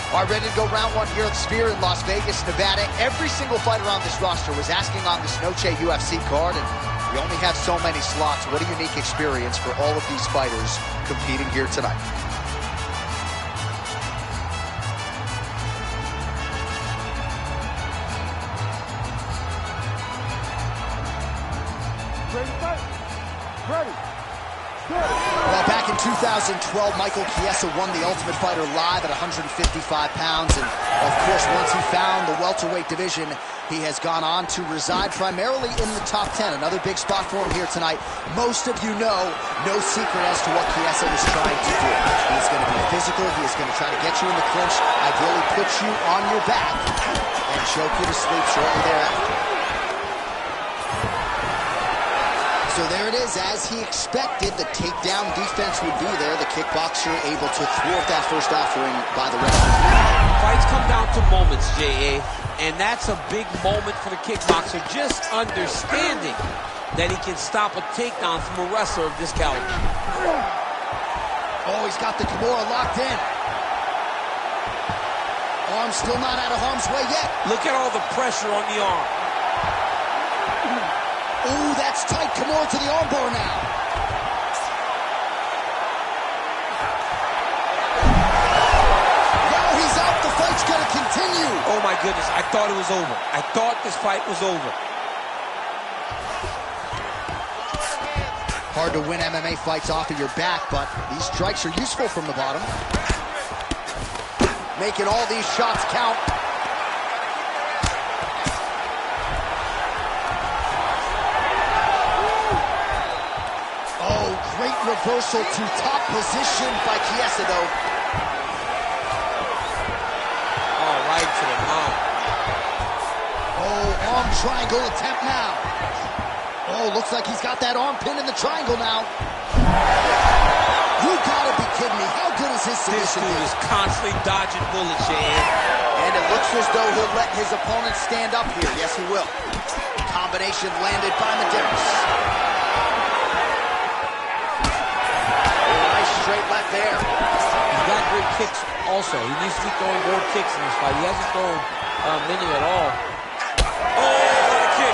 All right, ready to go round one here at Sphere in Las Vegas, Nevada. Every single fighter on this roster was asking on this Noche UFC card, and we only have so many slots. What a unique experience for all of these fighters competing here tonight. Ready, fight. Ready. Well, back in 2012, Michael Chiesa won The Ultimate Fighter live at 155 pounds. And, of course, once he found the welterweight division, he has gone on to reside primarily in the top 10. Another big spot for him here tonight. Most of you know, no secret as to what Chiesa is trying to do. He's going to be physical. He is going to try to get you in the clinch, ideally put you on your back, and choke you to sleep shortly thereafter. So there it is, as he expected, the takedown defense would be there. The kickboxer able to thwart that first offering by the wrestler. Fights come down to moments, J.A., and that's a big moment for the kickboxer, just understanding that he can stop a takedown from a wrestler of this caliber. Oh, he's got the Kimura locked in. Arm still not out of harm's way yet. Look at all the pressure on the arm. Ooh, that's tight. Kimura to the armbar now. Now he's out. The fight's going to continue. Oh, my goodness. I thought it was over. I thought this fight was over. Hard to win MMA fights off of your back, but these strikes are useful from the bottom. Making all these shots count. Great reversal to top position by Chiesa, though. Oh, right to the mouth. Oh, arm triangle attempt now. Oh, looks like he's got that arm pinned in the triangle now. You gotta be kidding me. How good is his submission? This dude is constantly dodging bullets, J.A. And it looks as though he'll let his opponent stand up here. Yes, he will. Combination landed by Medeiros. Straight left there. He's got great kicks also. He needs to be throwing more kicks in this fight. He hasn't thrown many at all. Oh, what a kick.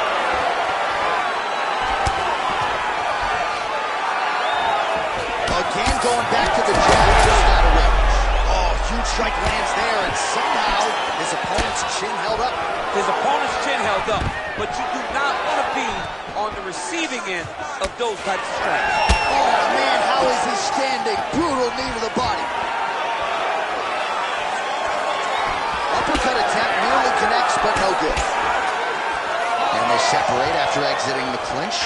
Again going back to the jab, just out of range. Oh, huge strike lands there, and somehow his opponent's chin held up. His opponent's chin held up, but you do not want to be on the receiving end of those types of strikes. Oh, man, how is he standing? Brutal knee to the body. Uppercut attempt nearly connects, but no good. And they separate after exiting the clinch.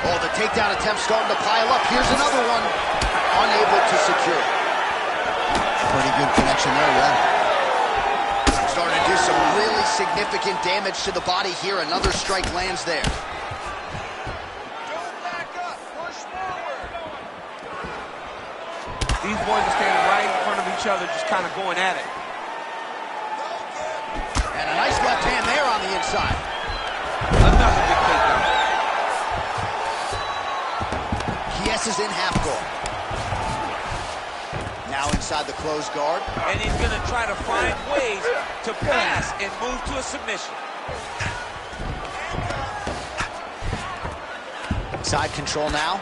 Oh, the takedown attempt starting to pile up. Here's another one. Unable to secure it. Pretty good connection there, yeah. Starting to do some really significant damage to the body here. Another strike lands there. These boys are standing right in front of each other, just kind of going at it. And a nice left hand there on the inside. Another big takedown. Chiesa's in half guard. Now inside the closed guard. And he's going to try to find ways to pass and move to a submission. Side control now.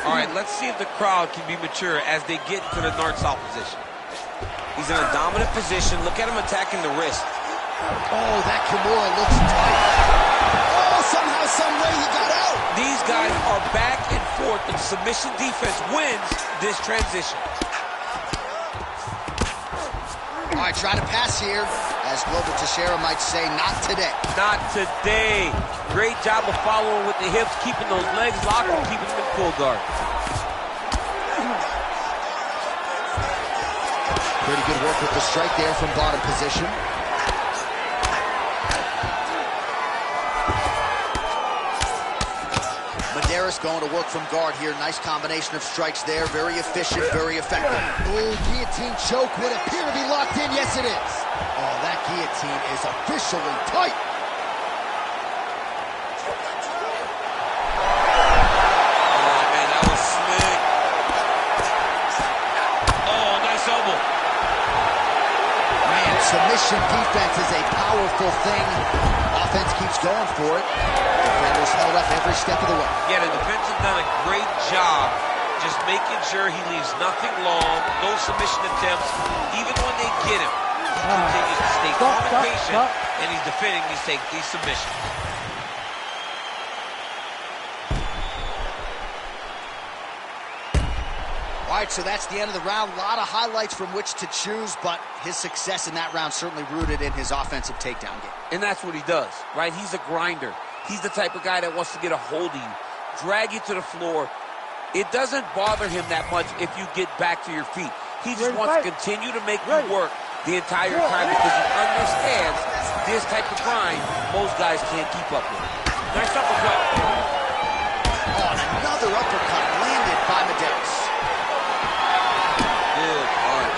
All right, let's see if the crowd can be mature as they get into the north-south position. He's in a dominant position. Look at him attacking the wrist. Oh, that Kimura looks tight. Oh, somehow, some way he got out. These guys are back and forth, and submission defense wins this transition. All right, try to pass here. As Glover Teixeira might say, not today. Not today. Great job of following with the hips, keeping those legs locked and keeping them in full guard. Pretty good work with the strike there from bottom position. Medeiros going to work from guard here. Nice combination of strikes there. Very efficient, very effective. Oh, guillotine choke would appear to be locked in. Yes, it is. Oh, that guillotine is officially tight. submission defense is a powerful thing. Offense keeps going for it. Defenders held up every step of the way. Yeah, the defense has done a great job just making sure he leaves nothing long, no submission attempts. Even when they get him, he continues to stay calm and patient, and he's defending these submissions. All right, so that's the end of the round. A lot of highlights from which to choose, but his success in that round certainly rooted in his offensive takedown game. And that's what he does, right? He's a grinder. He's the type of guy that wants to get a hold of you, drag you to the floor. It doesn't bother him that much if you get back to your feet. He just wants to continue to make you work the entire time because he understands this type of grind most guys can't keep up with. Nice uppercut. Oh, and another uppercut landed by Medeiros. Good punch.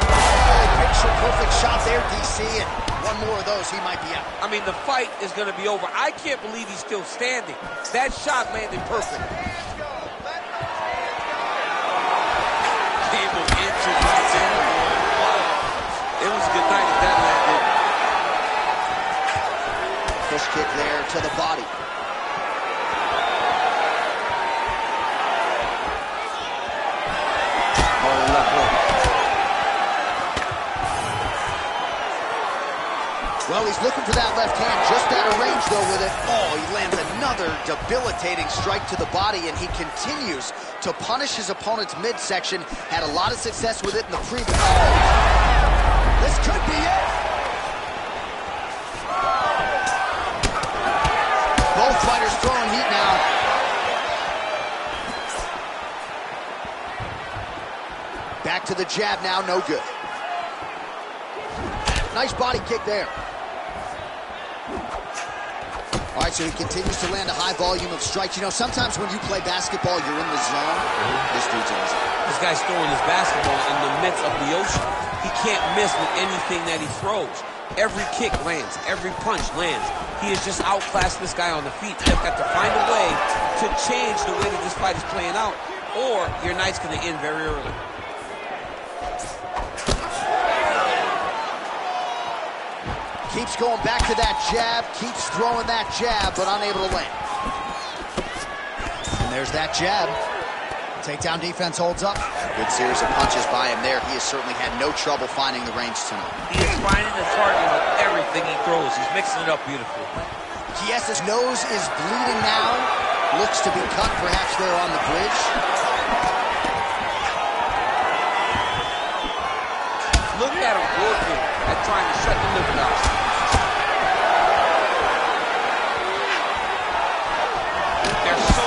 Oh, picture-perfect shot there, DC, and one more of those, he might be out. I mean, the fight is going to be over. I can't believe he's still standing. That shot landed perfect. Cable inches right there. Wow. It was a good night if that landed. Push kick there to the body. Well, he's looking for that left hand, just out of range, though, with it. Oh, he lands another debilitating strike to the body, and he continues to punish his opponent's midsection. Had a lot of success with it in the previous. Oh, this could be it. Both fighters throwing heat now. Back to the jab now, no good. Nice body kick there. All right, so he continues to land a high volume of strikes. You know, sometimes when you play basketball, you're in the zone. This dude's in the zone. This guy's throwing his basketball in the midst of the ocean. He can't miss with anything that he throws. Every kick lands. Every punch lands. He has just outclassed this guy on the feet. They've got to find a way to change the way that this fight is playing out, or your night's going to end very early. Keeps going back to that jab, keeps throwing that jab, but unable to land. And there's that jab. Takedown defense holds up. Good series of punches by him there. He has certainly had no trouble finding the range tonight. He is finding the target with everything he throws. He's mixing it up beautifully. Chiesa's nose is bleeding now. Looks to be cut, perhaps there on the bridge. Look at him working at trying to shut the liver out. They're so...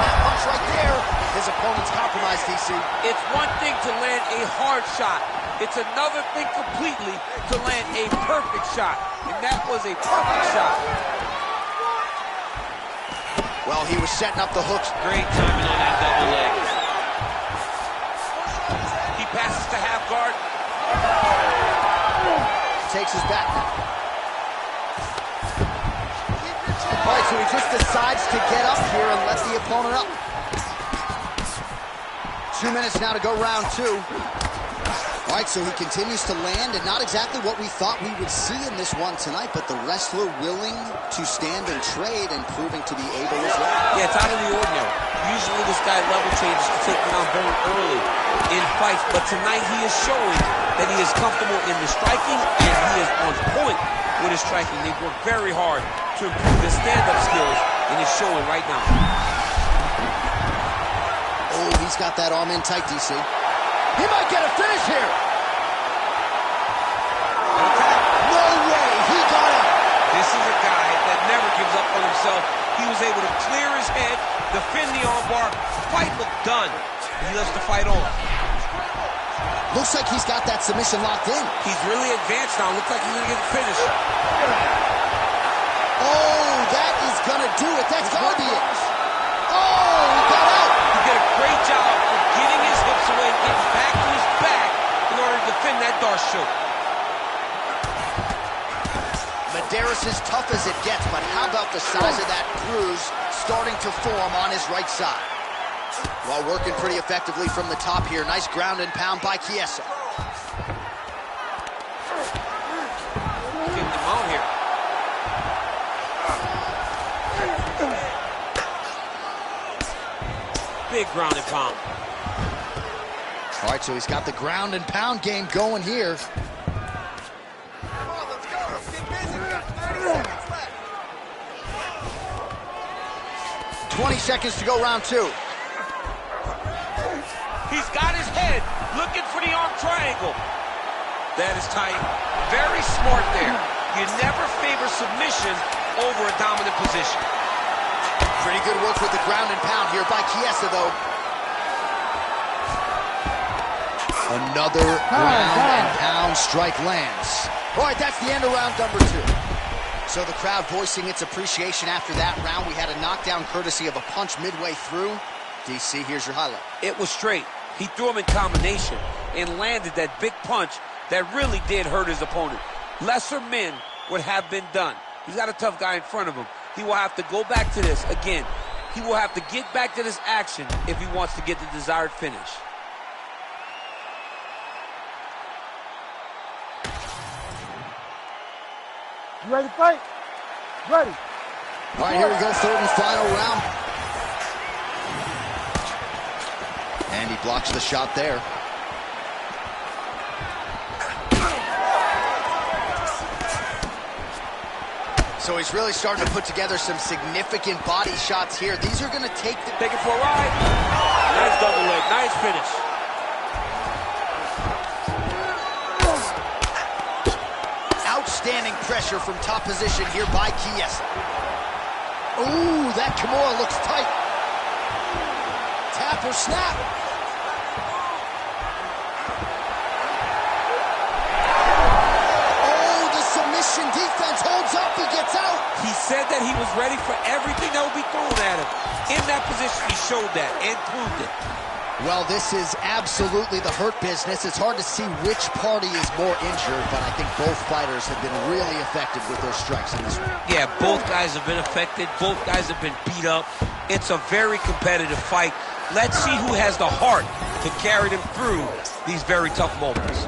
That punch right there. His opponent's compromised, DC. It's one thing to land a hard shot. It's another thing completely to land a perfect shot. And that was a perfect shot. Well, he was setting up the hooks. Great timing on that double leg. He passes to half guard. Takes his back now. All right, so he just decides to get up here and let the opponent up. 2 minutes now to go round two. All right, so he continues to land, and not exactly what we thought we would see in this one tonight, but the wrestler willing to stand and trade and proving to be able as well. Yeah, it's out of the ordinary. Usually this guy level changes to take him down very early in fights, but tonight he is showing that he is comfortable in the striking, and he is on point with his striking. They've worked very hard to improve his stand-up skills, and it's showing right now. Oh, he's got that arm in tight, DC. He might get a finish here. No way, he got up. This is a guy that never gives up on himself. He was able to clear his head, defend the armbar. Fight looked done. He lets the fight on. Looks like he's got that submission locked in. He's really advanced now. Looks like he's going to get the finish. Oh, that is going to do it. That's got to be it. Oh, he got out. He did a great job of getting his hips away and getting back to his back in order to defend that Darce choke. Medeiros is tough as it gets, but how about the size of that bruise starting to form on his right side? Well, working pretty effectively from the top here. Nice ground and pound by Chiesa. Getting him out here. Big ground and pound. All right, so he's got the ground and pound game going here. 20 seconds to go, round two. He's got his head looking for the arm triangle. That is tight. Very smart there. You never favor submission over a dominant position. Pretty good work with the ground and pound here by Chiesa, though. Another ground and pound strike lands. All right, that's the end of round number two. So the crowd voicing its appreciation after that round. We had a knockdown courtesy of a punch midway through. DC, here's your highlight. It was straight. He threw him in combination and landed that big punch that really did hurt his opponent. Lesser men would have been done. He's got a tough guy in front of him. He will have to go back to this again. He will have to get back to this action if he wants to get the desired finish. You ready to fight? Ready. All right, here we go, third and final round. And he blocks the shot there. So he's really starting to put together some significant body shots here. These are going to take it for a ride. Nice double leg, nice finish. Outstanding pressure from top position here by Chiesa. Ooh, that Kimura looks tight. Tap or snap. Oh, the submission defense holds up. He gets out. He said that he was ready for everything that would be thrown at him. In that position, he showed that and proved it. Well, this is absolutely the hurt business. It's hard to see which party is more injured, but I think both fighters have been really effective with their strikes in this one. Yeah, both guys have been affected. Both guys have been beat up. It's a very competitive fight. Let's see who has the heart to carry them through these very tough moments.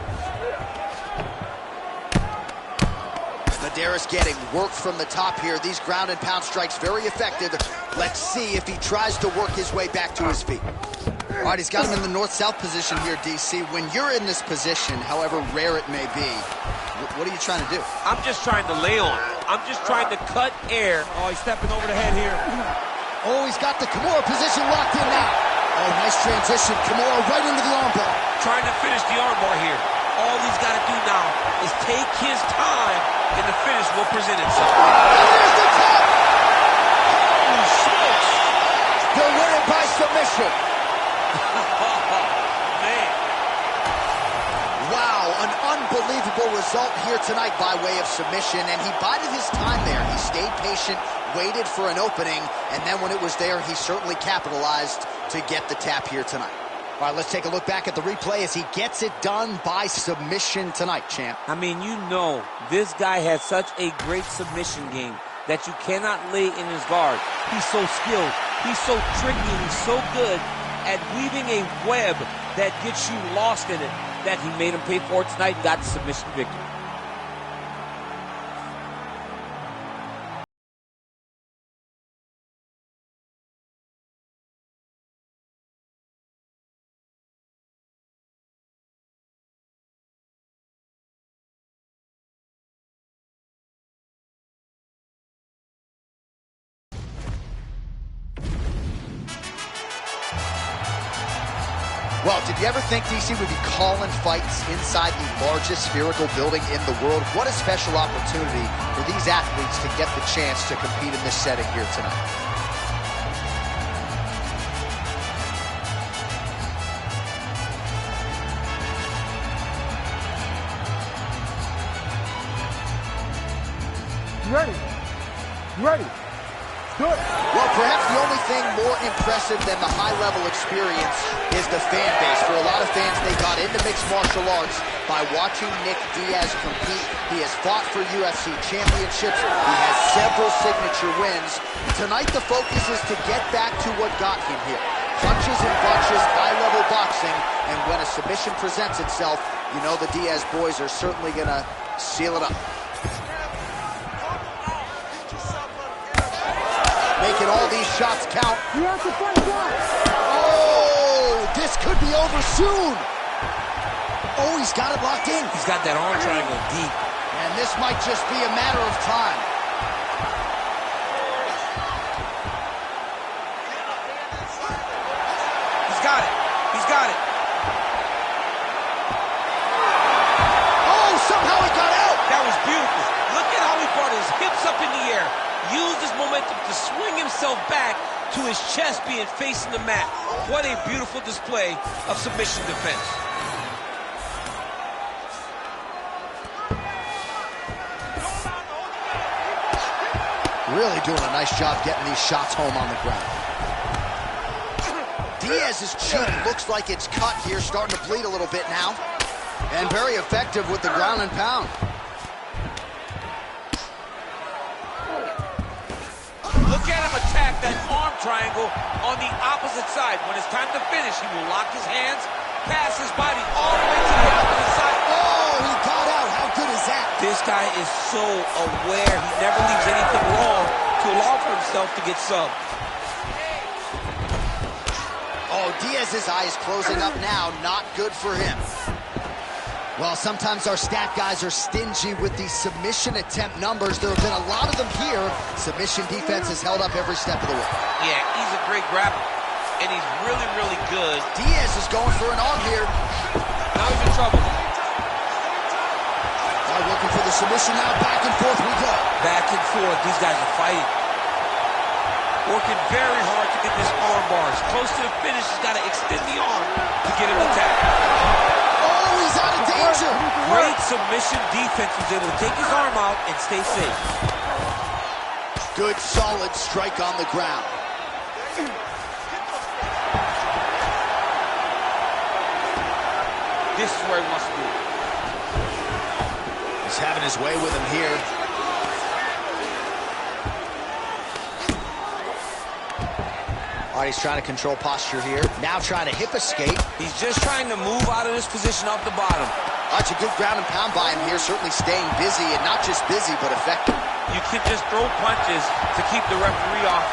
Medeiros getting work from the top here. These ground and pound strikes very effective. Let's see if he tries to work his way back to his feet. All right, he's got him in the north-south position here, DC. When you're in this position, however rare it may be, what are you trying to do? I'm just trying to lay on. I'm just trying to cut air. Oh, he's stepping over the head here. Oh, he's got the Kimura position locked in now. Oh, nice transition. Kimura right into the armbar. Trying to finish the armbar here. All he's got to do now is take his time, and the finish will present itself. And there's the tap! Holy smokes! They'll win it by submission. Man. Wow, an unbelievable result here tonight by way of submission, and he bided his time there. He stayed patient, waited for an opening, and then when it was there, he certainly capitalized to get the tap here tonight. All right, let's take a look back at the replay as he gets it done by submission tonight, champ. I mean, you know, this guy has such a great submission game that you cannot lay in his guard. He's so skilled. He's so tricky, and he's so good at weaving a web that gets you lost in it, that he made him pay for it tonight and got the submission victory. Well, did you ever think DC would be calling fights inside the largest spherical building in the world? What a special opportunity for these athletes to get the chance to compete in this setting here tonight. Ready. Ready. Good. Well, perhaps the only thing more impressive than the high-level experience is the fan base. For a lot of fans, they got into mixed martial arts by watching Nick Diaz compete. He has fought for UFC championships. He has several signature wins. Tonight, the focus is to get back to what got him here. punches and bunches, high-level boxing, and when a submission presents itself, you know the Diaz boys are certainly going to seal it up. Making all these shots count. You have to fight back. Oh, this could be over soon. Oh, he's got it locked in. He's got that arm triangle deep. And this might just be a matter of time. He's got it. He's got it. Oh, somehow it got out. That was beautiful. Look at how he brought his hips up in the air. Used his momentum to swing himself back to his chest being facing the mat. What a beautiful display of submission defense. Really doing a nice job getting these shots home on the ground. Diaz's cheek looks like it's cut here, starting to bleed a little bit now. And very effective with the ground and pound. Look at him attack that arm triangle on the opposite side. When it's time to finish, he will lock his hands, pass his body all the way to the opposite side. Oh, he got out. How good is that? This guy is so aware. He never leaves anything wrong to allow for himself to get subbed. Oh, Diaz's eye is closing up now. Not good for him. Well, sometimes our stat guys are stingy with these submission attempt numbers. There have been a lot of them here. Submission defense has held up every step of the way. Yeah, he's a great grappler, and he's really, really good. Diaz is going for an arm here. Now he's in trouble. Looking for the submission now. Back and forth we go. Back and forth. These guys are fighting. Working very hard to get this arm bars. Close to the finish, he's got to extend the arm to get him to tap. Oh, he's out of danger. Great submission defense. He's able to take his arm out and stay safe. Good, solid strike on the ground. This is where he wants to be. He's having his way with him here. All right, he's trying to control posture here. Now trying to hip escape. He's just trying to move out of this position off the bottom. That's a good ground and pound by him here, certainly staying busy, and not just busy, but effective. You can just throw punches to keep the referee off.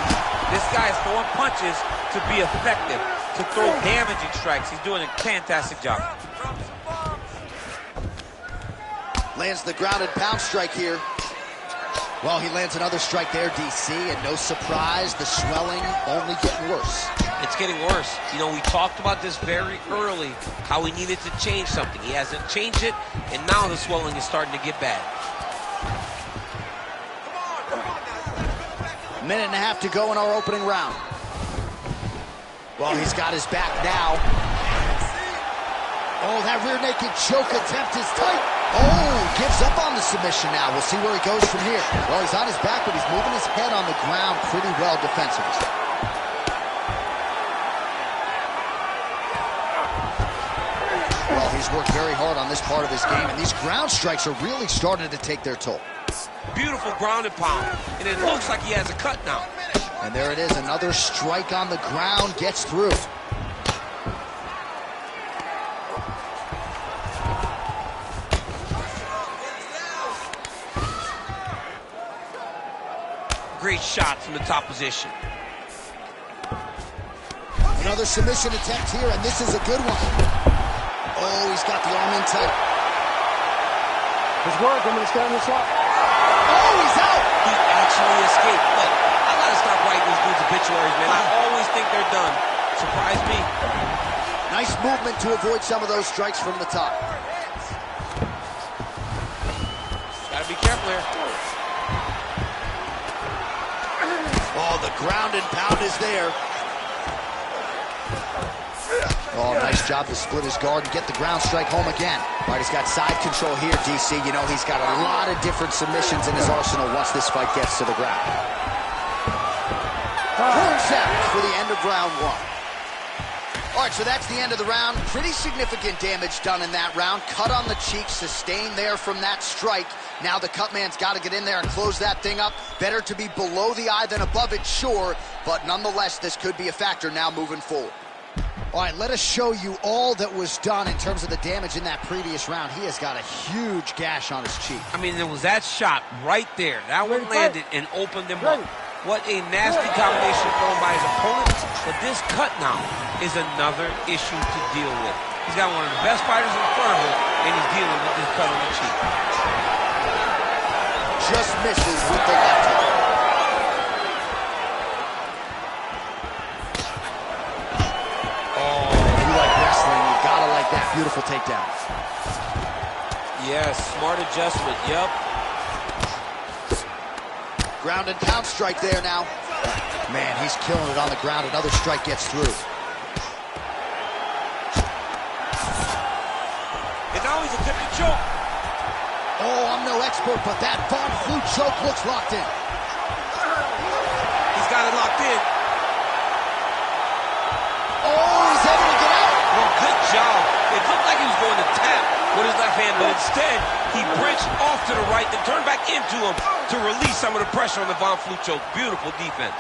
This guy is throwing punches to be effective, to throw damaging strikes. He's doing a fantastic job. Lands the ground and pound strike here. Well, he lands another strike there, DC, and no surprise, the swelling only getting worse. It's getting worse. You know, we talked about this very early, how he needed to change something. He hasn't changed it, and now the swelling is starting to get bad. A minute and a half to go in our opening round. Well, he's got his back now. Oh, that rear naked choke attempt is tight. Oh, gives up on the submission now. We'll see where he goes from here. Well, he's on his back, but he's moving his head on the ground pretty well defensively. Well, he's worked very hard on this part of his game, and these ground strikes are really starting to take their toll. Beautiful ground and pound, and it looks like he has a cut now. And there it is, another strike on the ground, gets through. Great shot from the top position. Another submission attempt here, and this is a good one. Oh, he's got the arm in tight. It's work. I'm going to stand this up. Oh, he's out. He actually escaped. Look, I got to stop writing these dudes obituaries, man. I always think they're done. Surprise me. Nice movement to avoid some of those strikes from the top. Got to be careful here. Oh, the ground and pound is there. Oh, nice job to split his guard and get the ground strike home again. All right, he's got side control here, DC. You know, he's got a lot of different submissions in his arsenal once this fight gets to the ground. Perfect for the end of round one. All right, so that's the end of the round. Pretty significant damage done in that round. Cut on the cheek, sustained there from that strike. Now the cut man's got to get in there and close that thing up. Better to be below the eye than above it, sure. But nonetheless, this could be a factor now moving forward. All right, let us show you all that was done in terms of the damage in that previous round. He has got a huge gash on his cheek. I mean, there was that shot right there. That one landed and opened him up. What a nasty combination thrown by his opponent. But this cut now is another issue to deal with. He's got one of the best fighters in front of him, and he's dealing with this cut on the cheek. Just misses with the left hook. Beautiful takedown. Yes, smart adjustment, yep. Ground and pound strike there now. Man, he's killing it on the ground. Another strike gets through. And now he's attempting choke. Oh, I'm no expert, but that Von Flue choke looks locked in. He's got it locked in. Oh, he's able to get out. Well, good job. It looked like he was going to tap with his left hand, but instead, he bridged off to the right, then turned back into him to release some of the pressure on the Von Flue choke. Beautiful defense.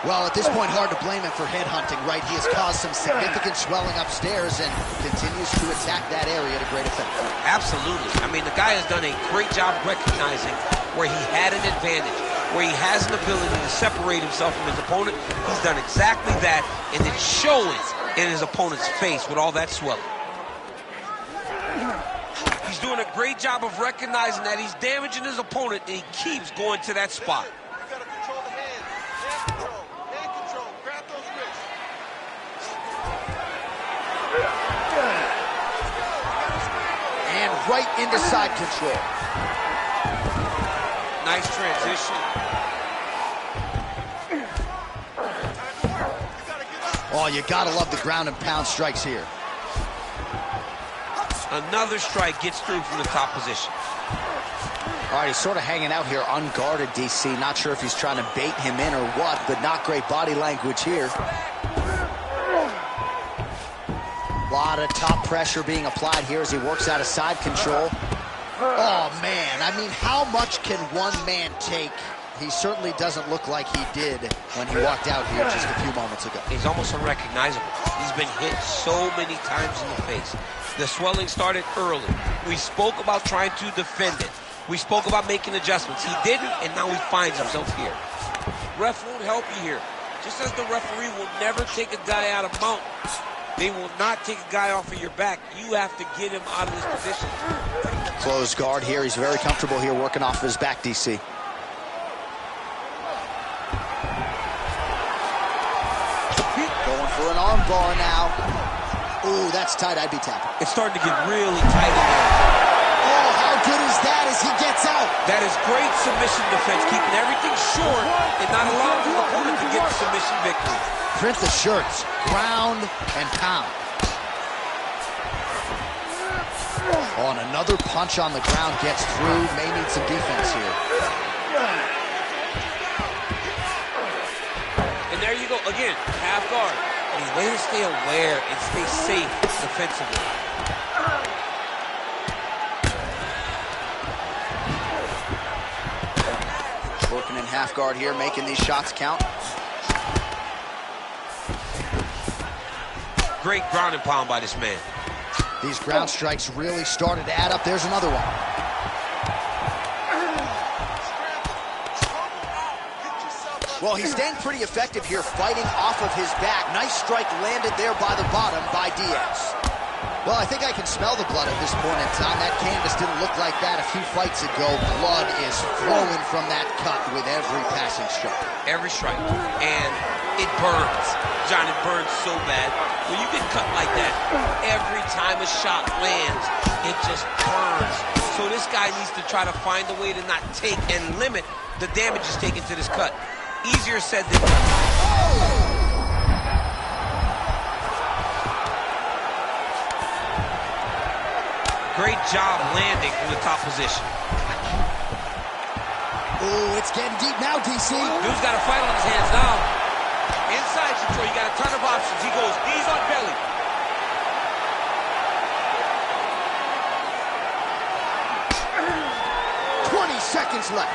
Well, at this point, hard to blame him for headhunting, right? He has caused some significant swelling upstairs and continues to attack that area to great effect. Absolutely. I mean, the guy has done a great job recognizing where he had an advantage, where he has an ability to separate himself from his opponent. He's done exactly that, and it's showing in his opponent's face with all that swelling. He's doing a great job of recognizing that he's damaging his opponent, and he keeps going to that spot. You gotta control the hand. Hand control. Hand control. Grab those wrists. And right into side control. Nice transition. Oh, you gotta love the ground and pound strikes here. Another strike gets through from the top position. All right, he's sort of hanging out here unguarded, DC. Not sure if he's trying to bait him in or what, but not great body language here. A lot of top pressure being applied here as he works out of side control. Oh, man. I mean, how much can one man take? He certainly doesn't look like he did when he walked out here just a few moments ago. He's almost unrecognizable. He's been hit so many times in the face. The swelling started early. We spoke about trying to defend it. We spoke about making adjustments. He didn't, and now he finds himself here. Ref won't help you here. Just as the referee will never take a guy out of mount, they will not take a guy off of your back. You have to get him out of this position. Closed guard here. He's very comfortable here working off of his back, DC. Going for an arm bar now. Ooh, that's tight. I'd be tapping. It's starting to get really tight in there. Oh, how good is that as he gets out? That is great submission defense, keeping everything short and not allowing the opponent to get the submission victory. Print the shirts. Ground and pound. Oh, and another punch on the ground gets through. May need some defense here. And there you go. Again, half guard. And he's way to stay aware and stay safe defensively. Working in half guard here, making these shots count. Great ground and pound by this man. These ground strikes really started to add up. There's another one. Well, he's staying pretty effective here, fighting off of his back. Nice strike landed there by the bottom by Diaz. Well, I think I can smell the blood at this point in time. That canvas didn't look like that a few fights ago. Blood is flowing from that cut with every passing strike. Every strike. And it burns. John, it burns so bad. When you get cut like that, every time a shot lands, it just burns. So this guy needs to try to find a way to not take and limit the damage he's taken to this cut. Easier said than done. Great job landing from the top position. Oh, it's getting deep now, DC. Dude's got a fight on his hands now. Inside control, you got a ton of options. He goes knees on belly. Seconds left.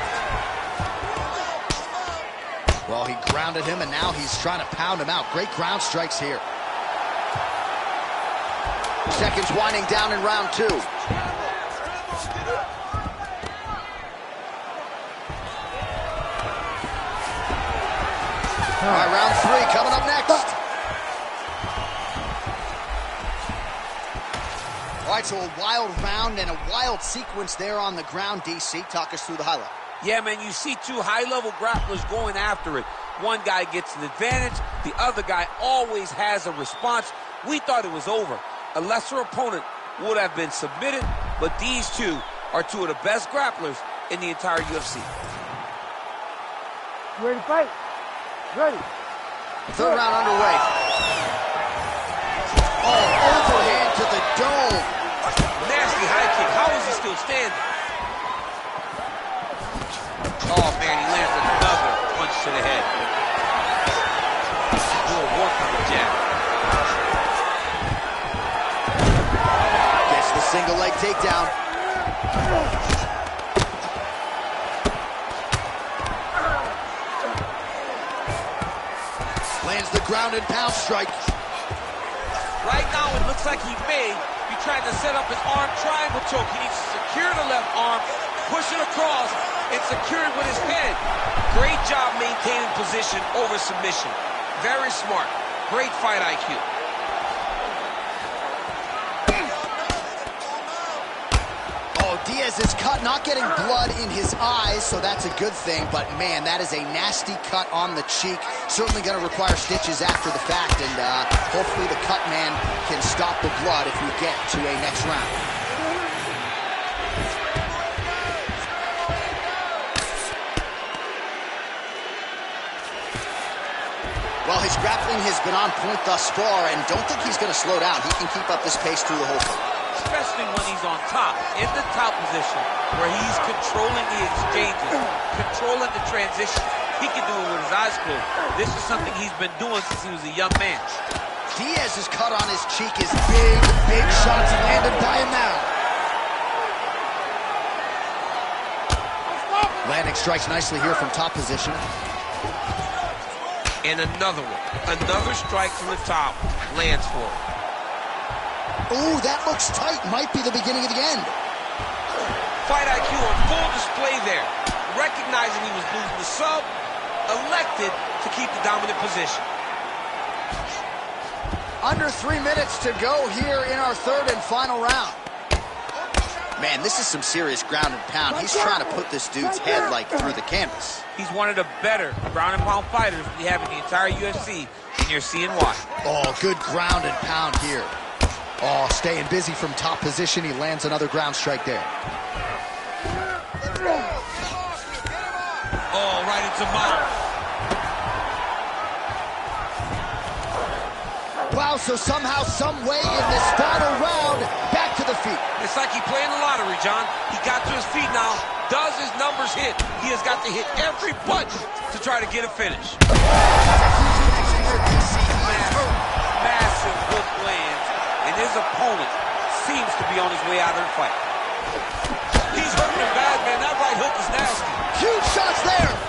Well, he grounded him, and now he's trying to pound him out. Great ground strikes here. Seconds winding down in round 2. All right, round 3 coming up next. All right, so a wild round and a wild sequence there on the ground. DC, talk us through the highlight. Yeah, man, you see two high-level grapplers going after it. One guy gets an advantage. The other guy always has a response. We thought it was over. A lesser opponent would have been submitted, but these two are two of the best grapplers in the entire UFC. Ready to fight? Ready. Third round underway. Oh, overhand to the dome. Nasty high kick. How is he still standing? Oh, man, he lands another punch to the head. Do a work on the jab. Gets the single leg takedown. Lands the ground and pound strike. Right now, it looks like he may be trying to set up his arm triangle choke. He needs to secure the left arm, push it across, and secure it with his head. Great job maintaining position over submission. Very smart. Great fight IQ. Oh, Diaz is cut, not getting blood in his eyes, so that's a good thing. But, man, that is a nasty cut on the cheek. Certainly going to require stitches after the fact, and hopefully the cut man can stop the blood if we get to a next round. Well, his grappling has been on point thus far, and don't think he's going to slow down. He can keep up this pace through the whole thing. Especially when he's on top, in the top position, where he's controlling the exchanges, controlling the transition. He can do it with his eyes closed. This is something he's been doing since he was a young man. Diaz's cut on his cheek is big, big shots landed by him now. Landing strikes nicely here from top position. And another one. Another strike from the top lands for him. Ooh, that looks tight. Might be the beginning of the end. Fight IQ on full display there. Recognizing he was losing the sub, elected to keep the dominant position. Under 3 minutes to go here in our third and final round. Man, this is some serious ground and pound. He's trying to put this dude's head, like, through the canvas. He's one of the better ground and pound fighters we have in the entire UFC, and you're seeing why. Oh, good ground and pound here. Oh, staying busy from top position. He lands another ground strike there. Oh, right into mouth. Wow, so somehow, some way in this final round, back to the feet. It's like he's playing the lottery, John. He got to his feet now. Does his numbers hit? He has got to hit every button to try to get a finish. Massive hook lands, and his opponent seems to be on his way out of the fight. He's hurting him bad, man. That right hook is nasty. Huge shots there.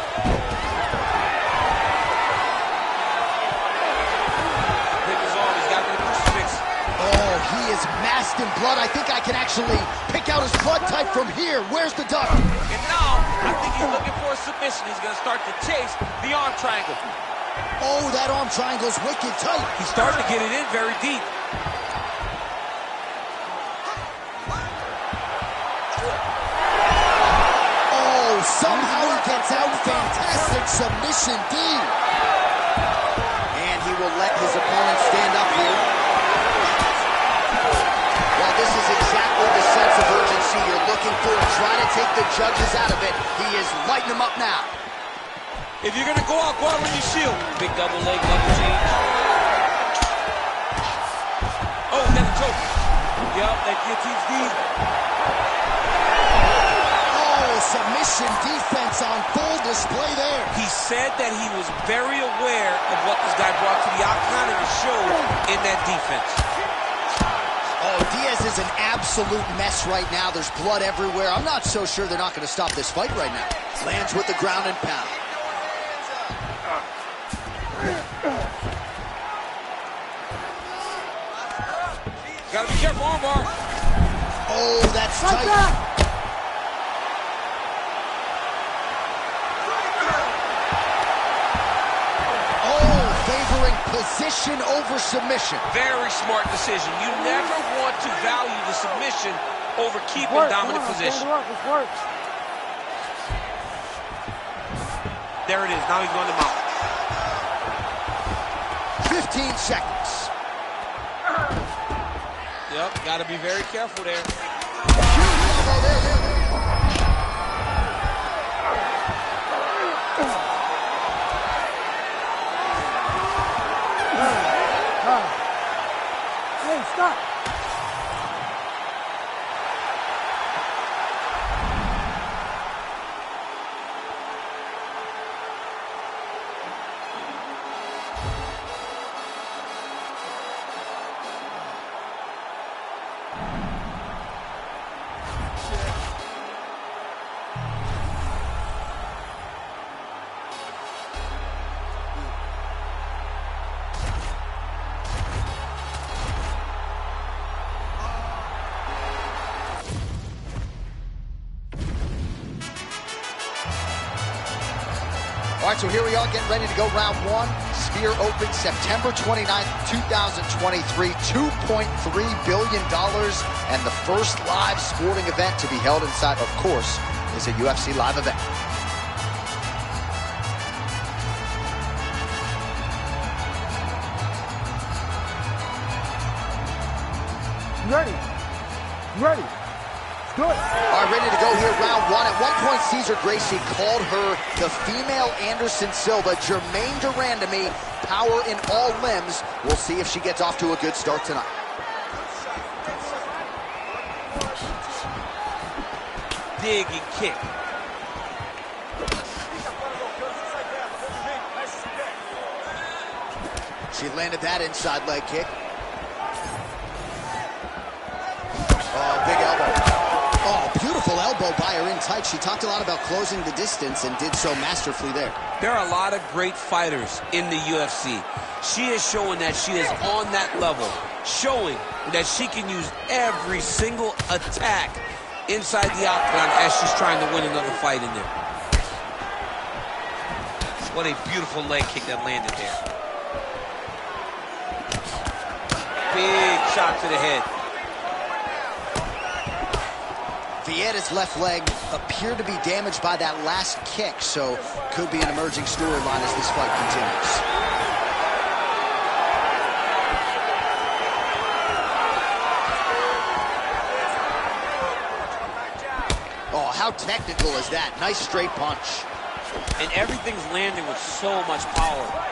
Oh, he is masked in blood. I think I can actually pick out his blood type from here. Where's the duck? And now, I think he's looking for a submission. He's going to start to chase the arm triangle. Oh, that arm triangle's wicked tight. He's starting to get it in very deep. Oh, somehow he gets out. Fantastic submission D. And he will let his opponent stand up here. This is exactly the sense of urgency you're looking for. Try to take the judges out of it. He is lighting them up now. If you're going to go out with your shield. Big double leg, double change. Oh, got a choke. Yup, that guillotine's deep. Oh, submission defense on full display there. He said that he was very aware of what this guy brought to the octagon and it showed in that defense. Oh, Diaz is an absolute mess right now. There's blood everywhere. I'm not so sure they're not going to stop this fight right now. Lands with the ground and pound. Gotta be careful, armbar. Oh, that's Right tight. back. Oh, favoring position over submission. Very smart decision. You never want to value the submission over keeping dominant position. It's work. There it is. Now he's going to mount. 15 seconds. Yep, got to be very careful there. Hey, stop. All right, so here we are getting ready to go round one. Sphere opens September 29th, 2023, $2.3 billion, and the first live sporting event to be held inside, of course, is a UFC live event. Ready. Do it. All right, ready to go here, round one. At one point, Cesar Gracie called her the female Anderson Silva. Germaine de Randamie, power in all limbs. We'll see if she gets off to a good start tonight. Dig and kick. She landed that inside leg kick. Oh, big elbow. Oh, beautiful elbow by her in tight. She talked a lot about closing the distance and did so masterfully there. There are a lot of great fighters in the UFC. She is showing that she is on that level, showing that she can use every single attack inside the octagon as she's trying to win another fight in there. What a beautiful leg kick that landed there. Big shot to the head. Vieira's left leg appeared to be damaged by that last kick, so could be an emerging storyline as this fight continues. Oh, how technical is that? Nice straight punch. And everything's landing with so much power.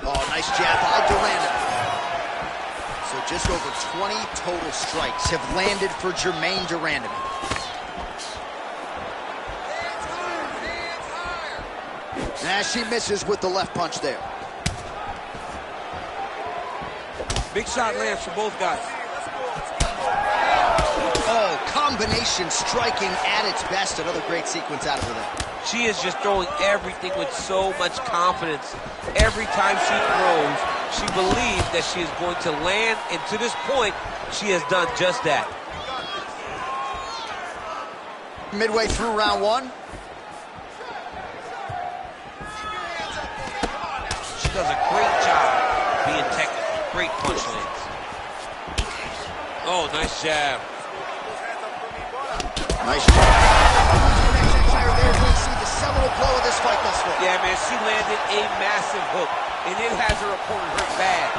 Oh, nice jab by de Randamie. So just over 20 total strikes have landed for Germaine de Randamie. Nah, she misses with the left punch there. Big shot lands for both guys. Oh, combination striking at its best. Another great sequence out of her there. She is just throwing everything with so much confidence. Every time she throws, she believes that she is going to land, and to this point, she has done just that. Midway through round one. She does a great job being technical. Great punch lands. Oh, nice jab. Nice jab. There we see the seminal blow of this fight thus far. Yeah, man, she landed a massive hook, and it has her opponent hurt bad.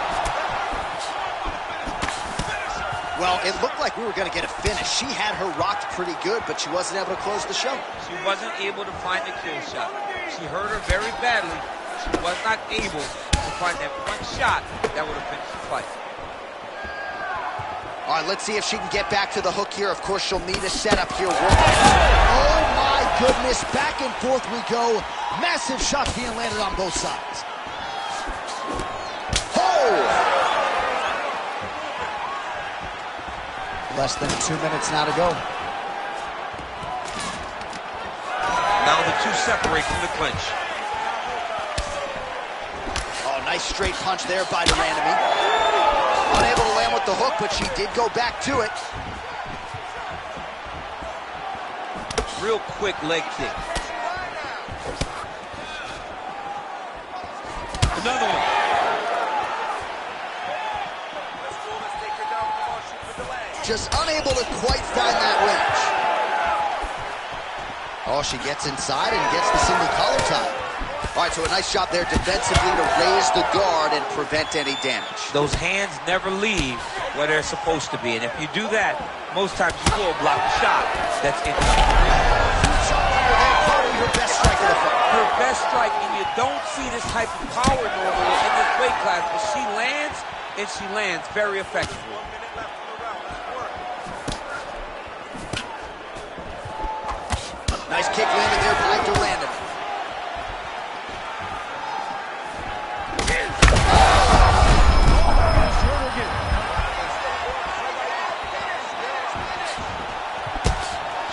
Well, it looked like we were going to get a finish. She had her rocked pretty good, but she wasn't able to close the show. She wasn't able to find the kill shot. She hurt her very badly. She was not able to find that one shot that would have finished the fight. All right, let's see if she can get back to the hook here. Of course, she'll need a setup here. Oh, my goodness. Back and forth we go. Massive shot being landed on both sides. Oh! Less than 2 minutes now to go. Now the two separate from the clinch. Nice straight punch there by de Randamie. Unable to land with the hook, but she did go back to it. Real quick leg kick. Another one. Just unable to quite find that range. Oh, she gets inside and gets the single collar tie. All right, so a nice job there defensively to raise the guard and prevent any damage. Those hands never leave where they're supposed to be, and if you do that, most times you will block the shot. That's interesting. Probably her best strike of the fight. Her best strike, and you don't see this type of power normally in this weight class, but she lands, and she lands very effectively. Nice kick landed there by de Randamie.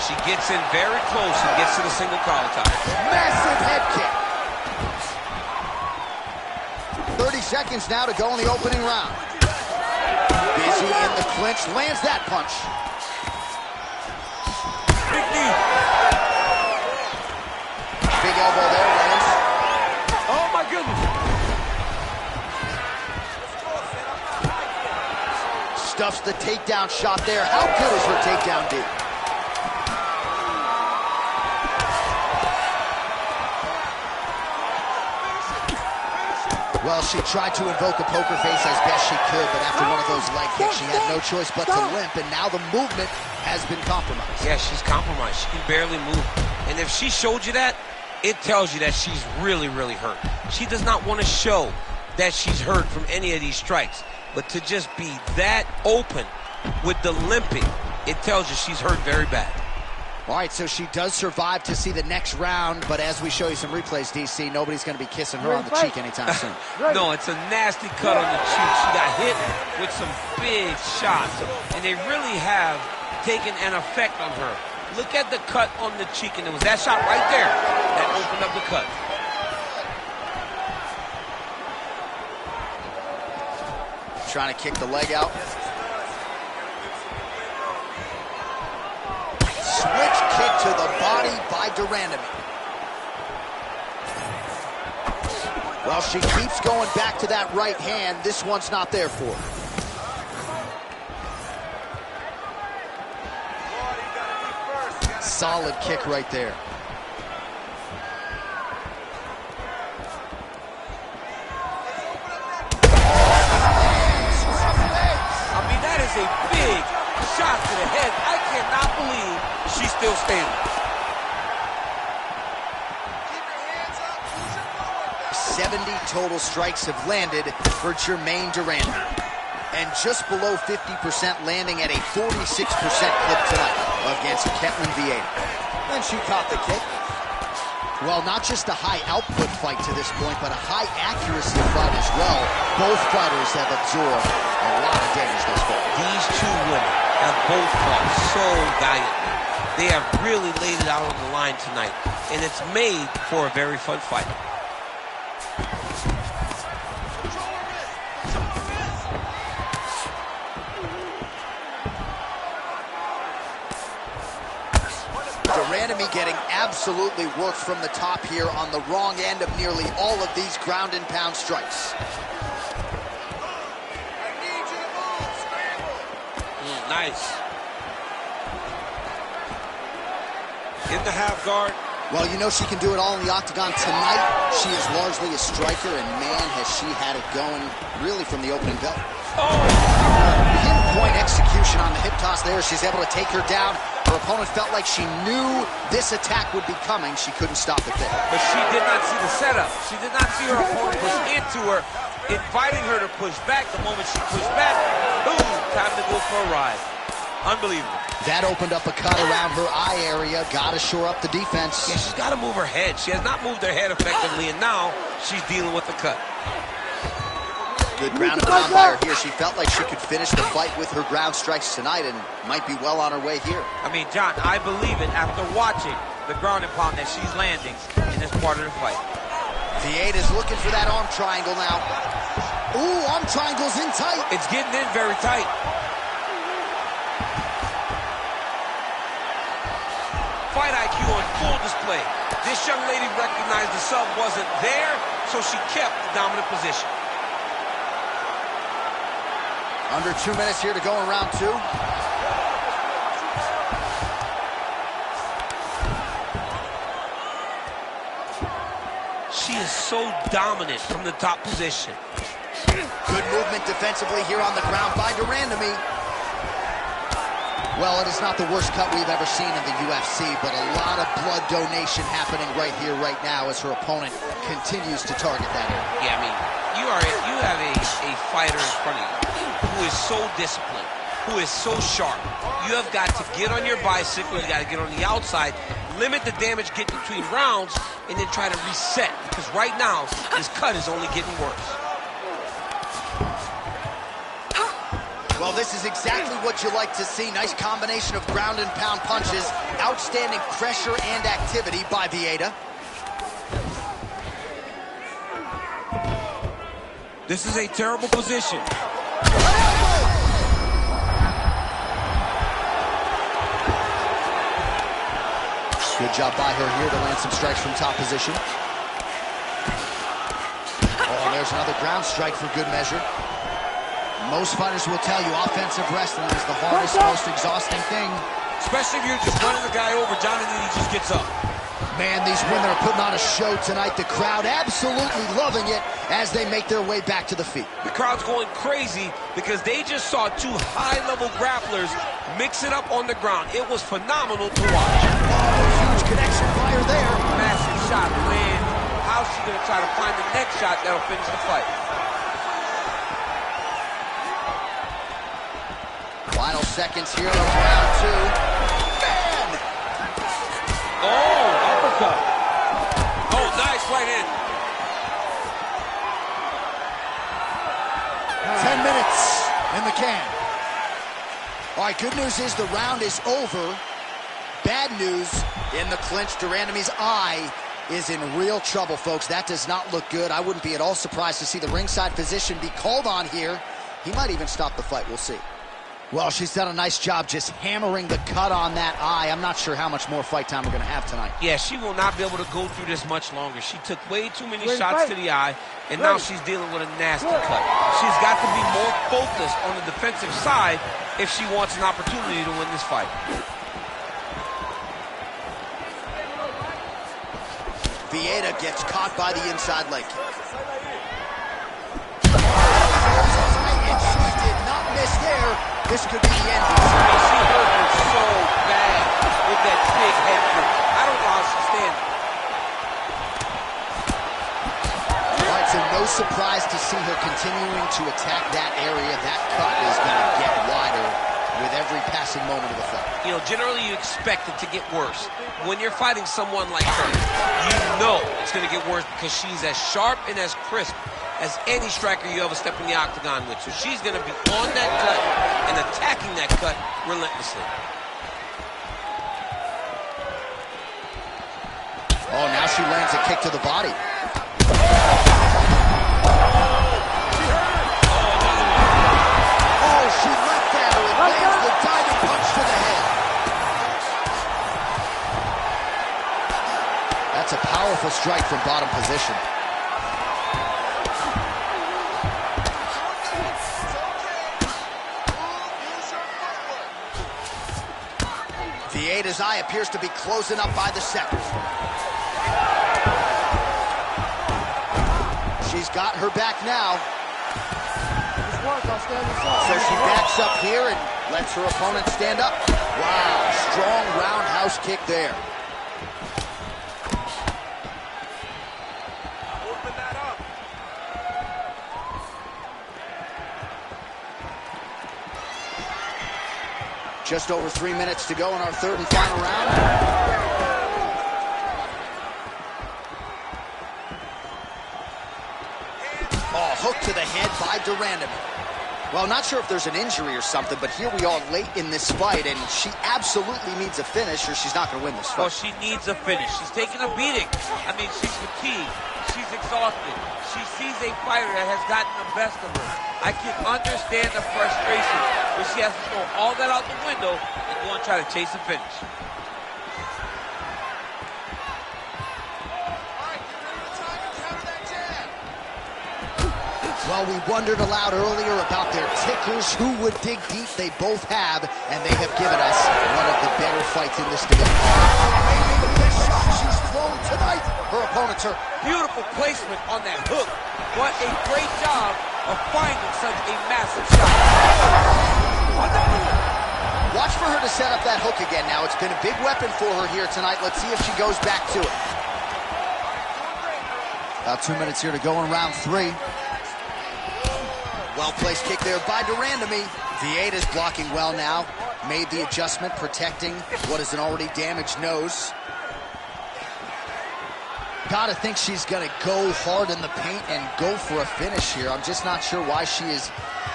She gets in very close and gets to the single collar tie. Massive head kick. 30 seconds now to go in the opening round. Busy in the clinch, lands that punch. Big knee. Big elbow there, lands. Oh my goodness. Stuffs the takedown shot there. How good is her takedown D? Well, she tried to invoke a poker face as best she could, but after one of those leg kicks, she had no choice but to limp, and now the movement has been compromised. Yeah, she's compromised. She can barely move. And if she showed you that, it tells you that she's really, really hurt. She does not want to show that she's hurt from any of these strikes. But to just be that open with the limping, it tells you she's hurt very bad. All right, so she does survive to see the next round, but as we show you some replays, DC, nobody's going to be kissing her on the cheek anytime soon. No, it's a nasty cut on the cheek. She got hit with some big shots, and they really have taken an effect on her. Look at the cut on the cheek, and it was that shot right there that opened up the cut. Trying to kick the leg out. Switch kick to the body by de Randamie. Well, she keeps going back to that right hand. This one's not there for her. Solid kick right there. I mean, that is a big shot to the head. I cannot believe she's still standing. 70 total strikes have landed for Germaine de Randamie. And just below 50% landing at a 46% clip tonight against Ketlen Vieira. And she caught the kick. Well, not just a high output fight to this point, but a high accuracy fight as well. Both fighters have absorbed a lot of damage thus far. These two women have both fought so valiantly. They have really laid it out on the line tonight, and it's made for a very fun fight. de Randamie getting absolutely worked from the top here on the wrong end of nearly all of these ground and pound strikes. Nice. In the half guard. Well, you know she can do it all in the octagon tonight. She is largely a striker, and man, has she had it going really from the opening bell. Pinpoint execution on the hip toss there. She's able to take her down. Her opponent felt like she knew this attack would be coming. She couldn't stop it there. But she did not see the setup. She did not see her opponent push into her, inviting her to push back. The moment she pushed back, boom, time to go for a ride. Unbelievable. That opened up a cut around her eye area. Got to shore up the defense. Yeah, she's got to move her head. She has not moved her head effectively, and now she's dealing with the cut. Good ground and pound by her here. She felt like she could finish the fight with her ground strikes tonight and might be well on her way here. I mean, John, I believe it after watching the ground and pound that she's landing in this part of the fight. Vieita's looking for that arm triangle now. Ooh, arm triangle's in tight. It's getting in very tight. Fight IQ on full display. This young lady recognized the sub wasn't there, so she kept the dominant position. Under 2 minutes here to go in round 2. She is so dominant from the top position. Good movement defensively here on the ground by de Randamie. Well, it is not the worst cut we've ever seen in the UFC, but a lot of blood donation happening right here, right now, as her opponent continues to target that area. Yeah, I mean, you have a fighter in front of you who is so disciplined, who is so sharp. You have got to get on your bicycle, you got to get on the outside, limit the damage, get between rounds, and then try to reset, because right now, this cut is only getting worse. Well, this is exactly what you like to see. Nice combination of ground and pound punches. Outstanding pressure and activity by Vieita. This is a terrible position. Good job by her here to land some strikes from top position. Oh, there's another ground strike for good measure. Most fighters will tell you offensive wrestling is the hardest, most exhausting thing. Especially if you're just running the guy over, Johnny, and he just gets up. Man, these women are putting on a show tonight. The crowd absolutely loving it as they make their way back to the feet. The crowd's going crazy because they just saw two high-level grapplers mix it up on the ground. It was phenomenal to watch. Oh, huge connection fire there. Massive shot, man. How's she going to try to find the next shot that'll finish the fight? Final seconds here of round 2. Man! Oh, uppercut. Oh, nice right in. 10 minutes in the can. All right, good news is the round is over. Bad news in the clinch. De Randamie's eye is in real trouble, folks. That does not look good. I wouldn't be at all surprised to see the ringside physician be called on here. He might even stop the fight. We'll see. Well, she's done a nice job just hammering the cut on that eye. I'm not sure how much more fight time we're going to have tonight. Yeah, she will not be able to go through this much longer. She took way too many shots to the eye, and now she's dealing with a nasty cut. She's got to be more focused on the defensive side if she wants an opportunity to win this fight. Vieita gets caught by the inside leg kick. And she did not miss there. This could be the end. I mean, she hurt her so bad with that big head kick. I don't know how she's standing. All right, so no surprise to see her continuing to attack that area. That cut is going to get wider with every passing moment of the fight. You know, generally you expect it to get worse. When you're fighting someone like her, you know it's going to get worse because she's as sharp and as crisp as any striker you ever step in the octagon with. So she's going to be on that cut and attacking that cut relentlessly. Oh, now she lands a kick to the body. Oh, she leapt at her and lands the diving punch to the head. That's a powerful strike from bottom position. Vieita's eye appears to be closing up by the second. She's got her back now. So she backs up here and lets her opponent stand up. Wow, strong roundhouse kick there. Open that up. Just over 3 minutes to go in our third and final round. Oh, hook to the head by de Randamie. Well, not sure if there's an injury or something, but here we are late in this fight, and she absolutely needs a finish or she's not going to win this fight. Well, she needs a finish. She's taking a beating. I mean, she's fatigued. She's She's exhausted. She sees a fighter that has gotten the best of her. I can understand the frustration, but she has to throw all that out the window and go and try to chase a finish. Well, we wondered aloud earlier about their tickers, who would dig deep. They both have, and they have given us one of the better fights in this division. Maybe the best shot she's thrown tonight. Her opponent's hurt. Beautiful placement on that hook. What a great job of finding such a massive shot. Watch for her to set up that hook again now. It's been a big weapon for her here tonight. Let's see if she goes back to it. About 2 minutes here to go in round 3. Well-placed kick there by de Randamie. Vieita's blocking well now. Made the adjustment, protecting what is an already damaged nose. Gotta think she's gonna go hard in the paint and go for a finish here. I'm just not sure why she is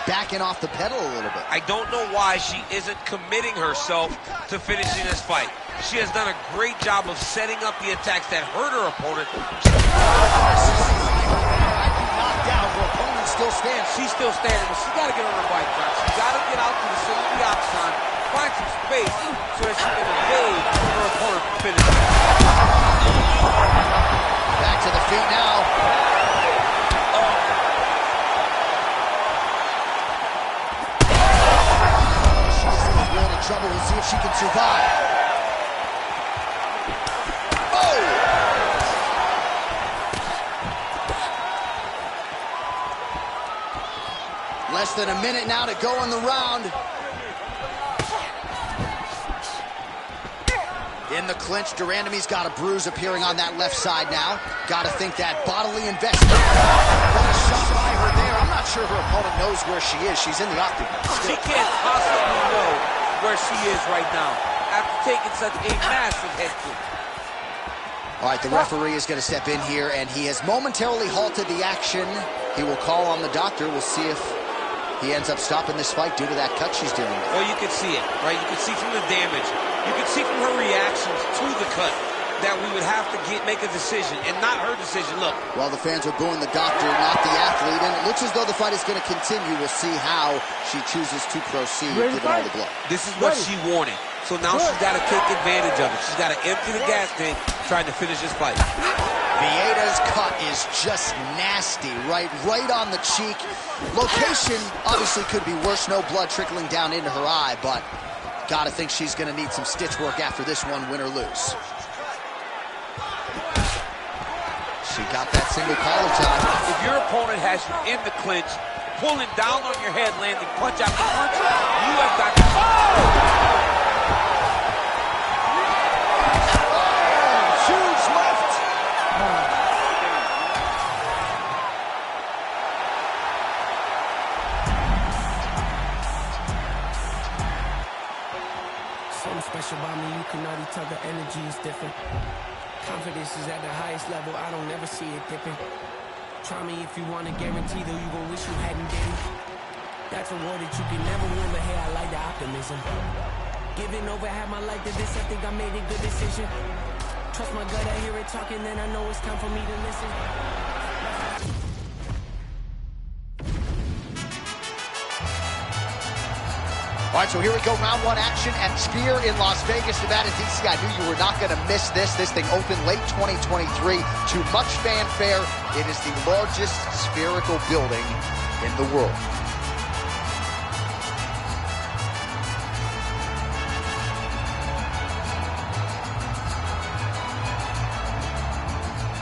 backing off the pedal a little bit. I don't know why she isn't committing herself to finishing this fight. She has done a great job of setting up the attacks that hurt her opponent. Knocked down, her opponent still stands. She's still standing, but she's got to get on her bike, John. She's got to get out to the center of the octagon, find some space so that she can evade her opponent from finishing. Back to the feet now. She's in a world of trouble. We'll see if she can survive. Less than a minute now to go in the round. In the clinch, de Randamie's got a bruise appearing on that left side now. Got to think that bodily investment. What a shot by her there. I'm not sure her opponent knows where she is. She's in the octagon. She can't possibly know where she is right now after taking such a massive head kick. All right, the referee is going to step in here, and he has momentarily halted the action. He will call on the doctor. We'll see if he ends up stopping this fight due to that cut she's dealing with. Well, you can see it, right? You can see from the damage. You can see from her reactions to the cut that we would have to make a decision, and not her decision. Look. Well, the fans are booing the doctor, not the athlete, and it looks as though the fight is going to continue. We'll see how she chooses to proceed, given all the blood. This is what she wanted. So now she's got to take advantage of it. She's got to empty the gas tank trying to finish this fight. Vieita's cut is just nasty, right on the cheek. Location obviously could be worse. No blood trickling down into her eye, but gotta think she's gonna need some stitch work after this one, win or lose. She got that single collar time. If your opponent has you in the clinch, pulling down on your head, landing punch after punch, you have got to... Huge left. Something special about me, you can already tell the energy is different. Confidence is at the highest level, I don't ever see it dipping. Try me if you want to guarantee, though you gon' wish you hadn't been. That's a war that you can never win, but hey, I like the optimism. Giving over half my life to this, I think I made a good decision. Trust my gut, I hear it talking, then I know it's time for me to listen. All right, so here we go, round 1 action at Sphere in Las Vegas, Nevada, DC. I knew you were not going to miss this. This thing opened late 2023 to much fanfare. It is the largest spherical building in the world.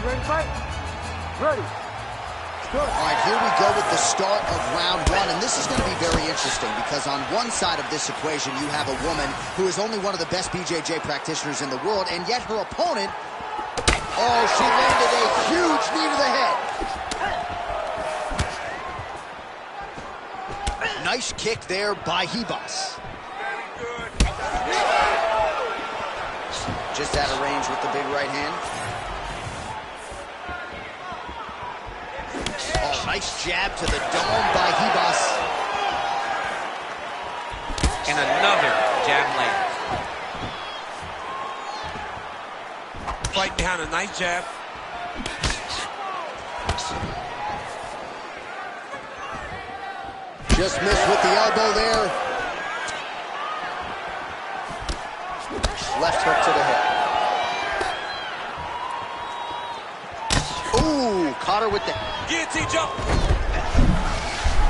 Ready to fight? Ready. All right, here we go with the start of round 1, and this is going to be very interesting because on one side of this equation, you have a woman who is only one of the best BJJ practitioners in the world, and yet her opponent, oh, she landed a huge knee to the head. Nice kick there by Ribas. Just out of range with the big right hand. Oh, nice jab to the dome by Ribas. And another jab lands. Fight behind a nice jab. Just missed with the elbow there. Left hook to the head. Ooh, caught her with the guillotine jump.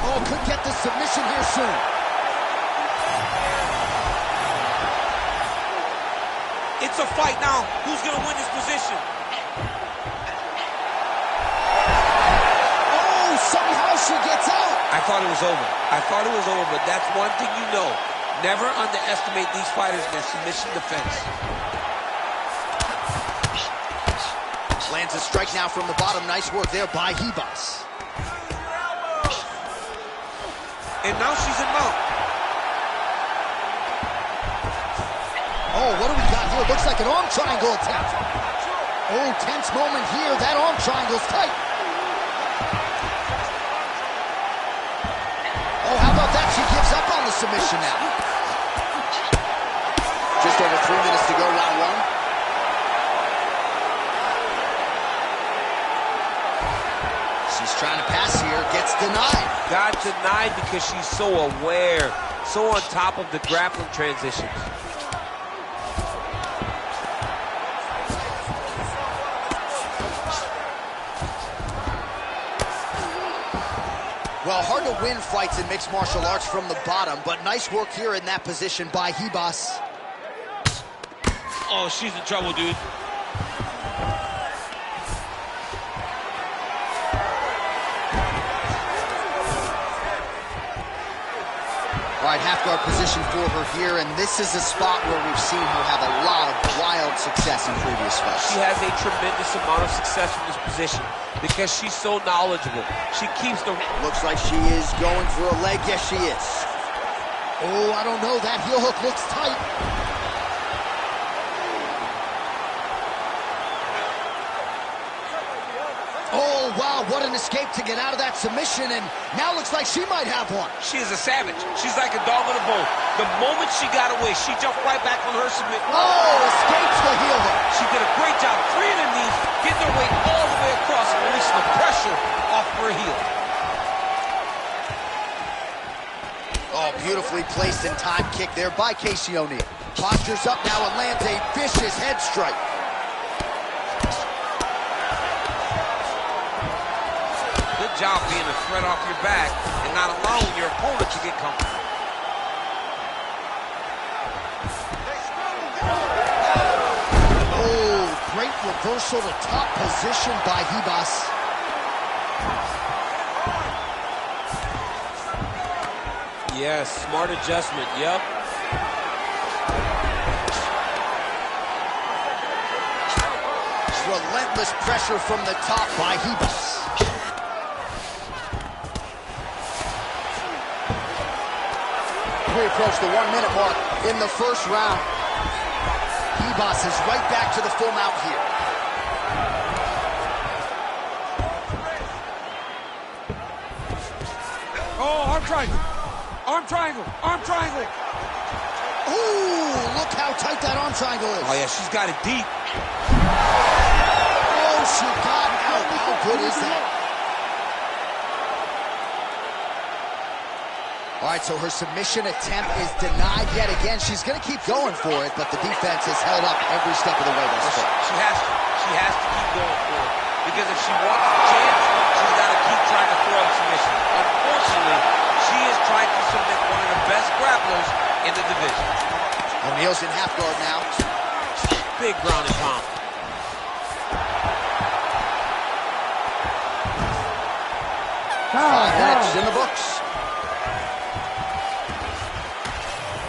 Oh, could get the submission here soon. It's a fight now. Who's going to win this position? Oh, somehow she gets out. I thought it was over. But that's one thing you know. Never underestimate these fighters in their submission defense. Lands a strike now from the bottom. Nice work there by Ribas. And now she's in mount. Oh, what do we got here? Looks like an arm triangle attempt. Oh, tense moment here. That arm triangle's tight. Oh, how about that? She gives up on the submission now. Just over 3 minutes to go, round one. She's trying to pass here, gets denied. Got denied because she's so aware, so on top of the grappling transitions. Well, hard to win fights in mixed martial arts from the bottom, but nice work here in that position by Ribas. Oh, she's in trouble, dude. All right, half guard position for her here, and this is a spot where we've seen her have a lot of wild success in previous fights. She has a tremendous amount of success from this position because she's so knowledgeable. She keeps the... Looks like she is going for a leg. Yes, she is. Oh, I don't know. That heel hook looks tight. Oh, wow, what an escape to get out of that submission, and now looks like she might have one. She is a savage. She's like a dog on a bone. The moment she got away, she jumped right back on her submission. Oh, escapes the heel hook. She did a great job freeing her knees, getting her weight all the way across and releasing the pressure off her heel. Oh, beautifully placed and time kick there by Casey O'Neill. Postures up now and lands a vicious head strike. Good job being a threat off your back and not allowing your opponent to get comfortable. Oh, great reversal to top position by Ribas. Yes, smart adjustment, yep. Relentless pressure from the top by Ribas. We approach the 1 minute mark in the first round. Ribas is right back to the full mount here. Oh, arm triangle. Arm triangle. Arm triangle. Ooh, look how tight that arm triangle is. Oh, yeah, she's got it deep. Oh, she got out. How good is that? All right, so her submission attempt is denied yet again. She's going to keep going for it, but the defense has held up every step of the way thus far. She has to. She has to keep going for it. Because if she wants a chance, she's got to keep trying to throw up submission. Unfortunately, she is trying to submit one of the best grapplers in the division. O'Neill's in half guard now. Big ground and pound. Five minutes in the books.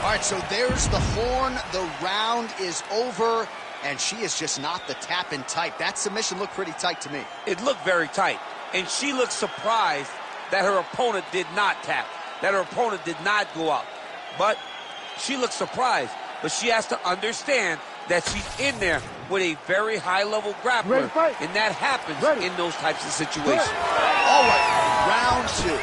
All right, so there's the horn. The round is over, and she is just not the tap-in type. That submission looked pretty tight to me. It looked very tight, and she looked surprised that her opponent did not tap, that her opponent did not go out. But she looked surprised, but she has to understand that she's in there with a very high-level grappler, and that happens in those types of situations. All right, round two.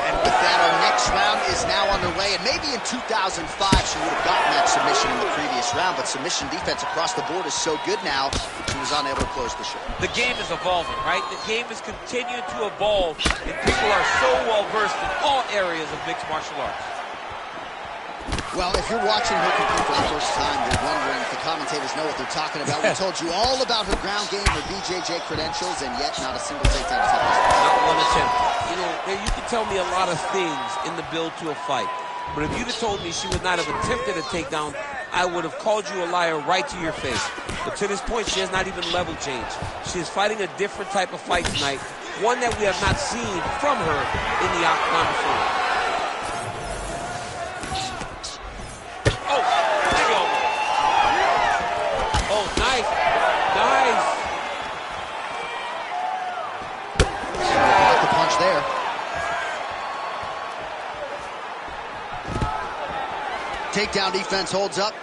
And with that, our next round is now underway, and maybe in 2005 she would have gotten that submission in the previous round, but submission defense across the board is so good now, she was unable to close the show. The game is evolving, right? The game is continuing to evolve, and people are so well-versed in all areas of mixed martial arts. Well, if you're watching her compete for the first time, you're wondering if the commentators know what they're talking about. We told you all about her ground game, her BJJ credentials, and yet not a single takedown attempt. Not one attempt. You know, you can tell me a lot of things in the build to a fight, but if you'd have told me she would not have attempted a takedown, I would have called you a liar right to your face. But to this point, she has not even level changed. She is fighting a different type of fight tonight, one that we have not seen from her in the octagon before. There. Takedown defense holds up.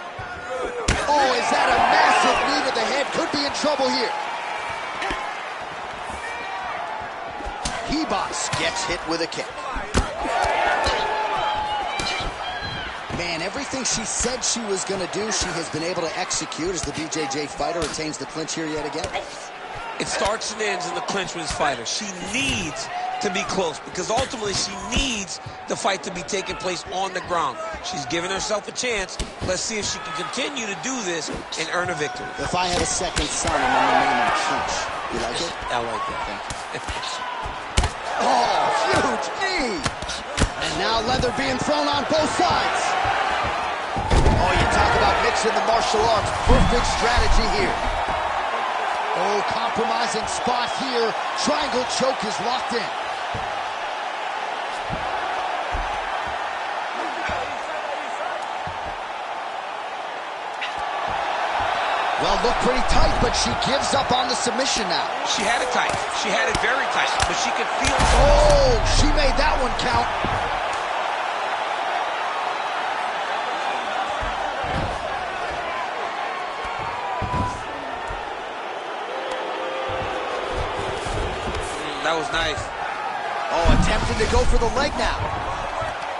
Oh, is that a massive knee to the head? Could be in trouble here. Ribas gets hit with a kick. Man, everything she said she was going to do, she has been able to execute as the BJJ fighter attains the clinch here yet again. It starts and ends in the clinch with his fighter. She needs to be close because ultimately she needs the fight to be taking place on the ground. She's given herself a chance. Let's see if she can continue to do this and earn a victory. If I had a second son, I'm going to name him Clinch. You like it? I like that. Thank you. Oh, huge knee! And now leather being thrown on both sides. Oh, you talk about mixing the martial arts. Perfect strategy here. Oh, compromising spot here. Triangle choke is locked in. Well, looked pretty tight, but she gives up on the submission now. She had it tight. She had it very tight, but she could feel it. Oh, she made that one count. That was nice. Oh, attempting to go for the leg now.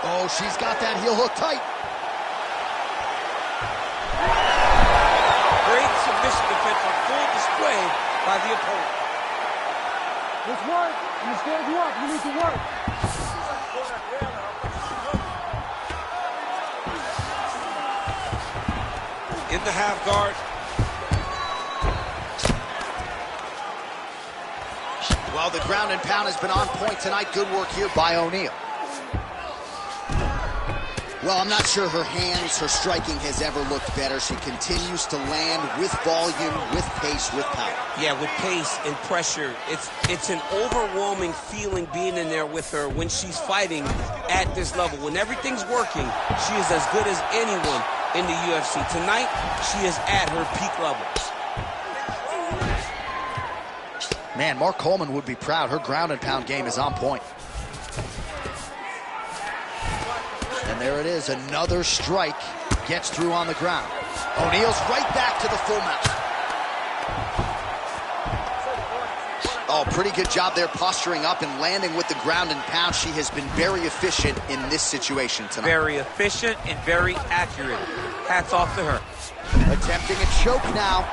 Oh, she's got that heel hook tight. Great submission defense on full display by the opponent. Let's work. I'm going to stand you up. You need to work. In the half guard. Well, the ground and pound has been on point tonight. Good work here by O'Neal. Well, I'm not sure her hands, her striking has ever looked better. She continues to land with volume, with pace, with power. Yeah, with pace and pressure. It's an overwhelming feeling being in there with her when she's fighting at this level. When everything's working, she is as good as anyone in the UFC. Tonight, she is at her peak level. Man, Mark Coleman would be proud. Her ground and pound game is on point. And there it is, another strike gets through on the ground. O'Neal's right back to the full mount. Oh, pretty good job there posturing up and landing with the ground and pound. She has been very efficient in this situation tonight. Very efficient and very accurate. Hats off to her. Attempting a choke now.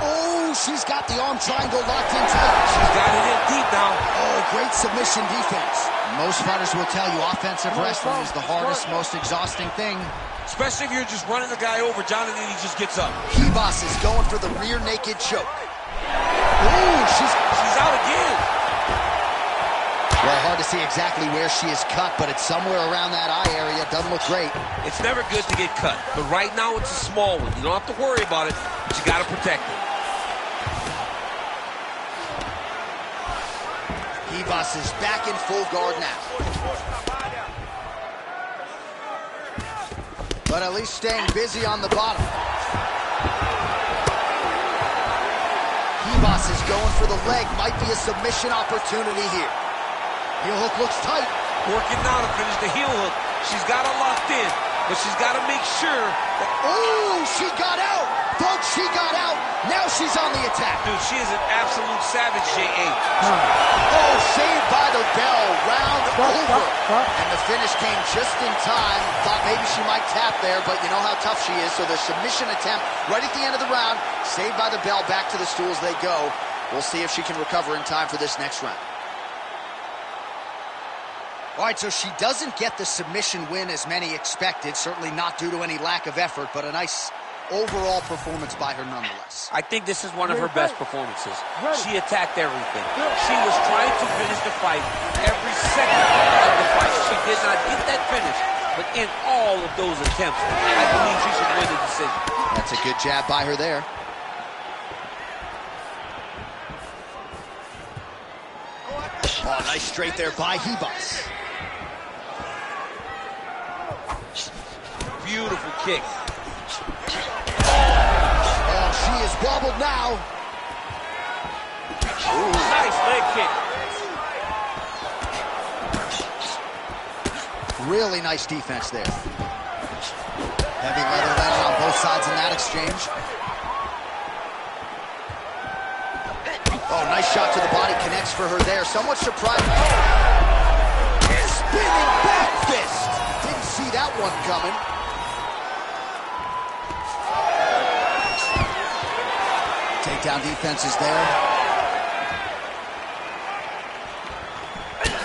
Oh, she's got the arm triangle locked in tight. She's got it in deep now. Oh, great submission defense. Most fighters will tell you offensive wrestling is the hardest, most exhausting thing. Especially if you're just running the guy over, Jonathan, he just gets up. Ribas is going for the rear naked choke. Oh, she's out again. Well, hard to see exactly where she is cut, but it's somewhere around that eye area. Doesn't look great. It's never good to get cut, but right now it's a small one. You don't have to worry about it, but you got to protect it. Ribas is back in full guard now. But at least staying busy on the bottom. Ribas is going for the leg. Might be a submission opportunity here. Heel hook looks tight. Working now to finish the heel hook. She's got it locked in. but she's got to make sure that... Oh, she got out! Folks, she got out! Now she's on the attack! Dude, she is an absolute savage, J.A. Oh, saved by the bell. Round over. Stop. And the finish came just in time. Thought maybe she might tap there, but you know how tough she is. So the submission attempt right at the end of the round, saved by the bell. Back to the stools they go. We'll see if she can recover in time for this next round. All right, so she doesn't get the submission win as many expected, certainly not due to any lack of effort, but a nice overall performance by her nonetheless. I think this is one of her best performances. She attacked everything. She was trying to finish the fight every second of the fight. She did not get that finish, but in all of those attempts, I believe she should win the decision. That's a good jab by her there. Oh, nice straight there by Ribas. Beautiful kick. Oh, she is wobbled now. Ooh, nice leg kick. Really nice defense there. Heavy leather landed on both sides in that exchange. Oh, nice shot to the body, connects for her there. Somewhat surprised. Spinning back fist. Didn't see that one coming. Takedown defense is there.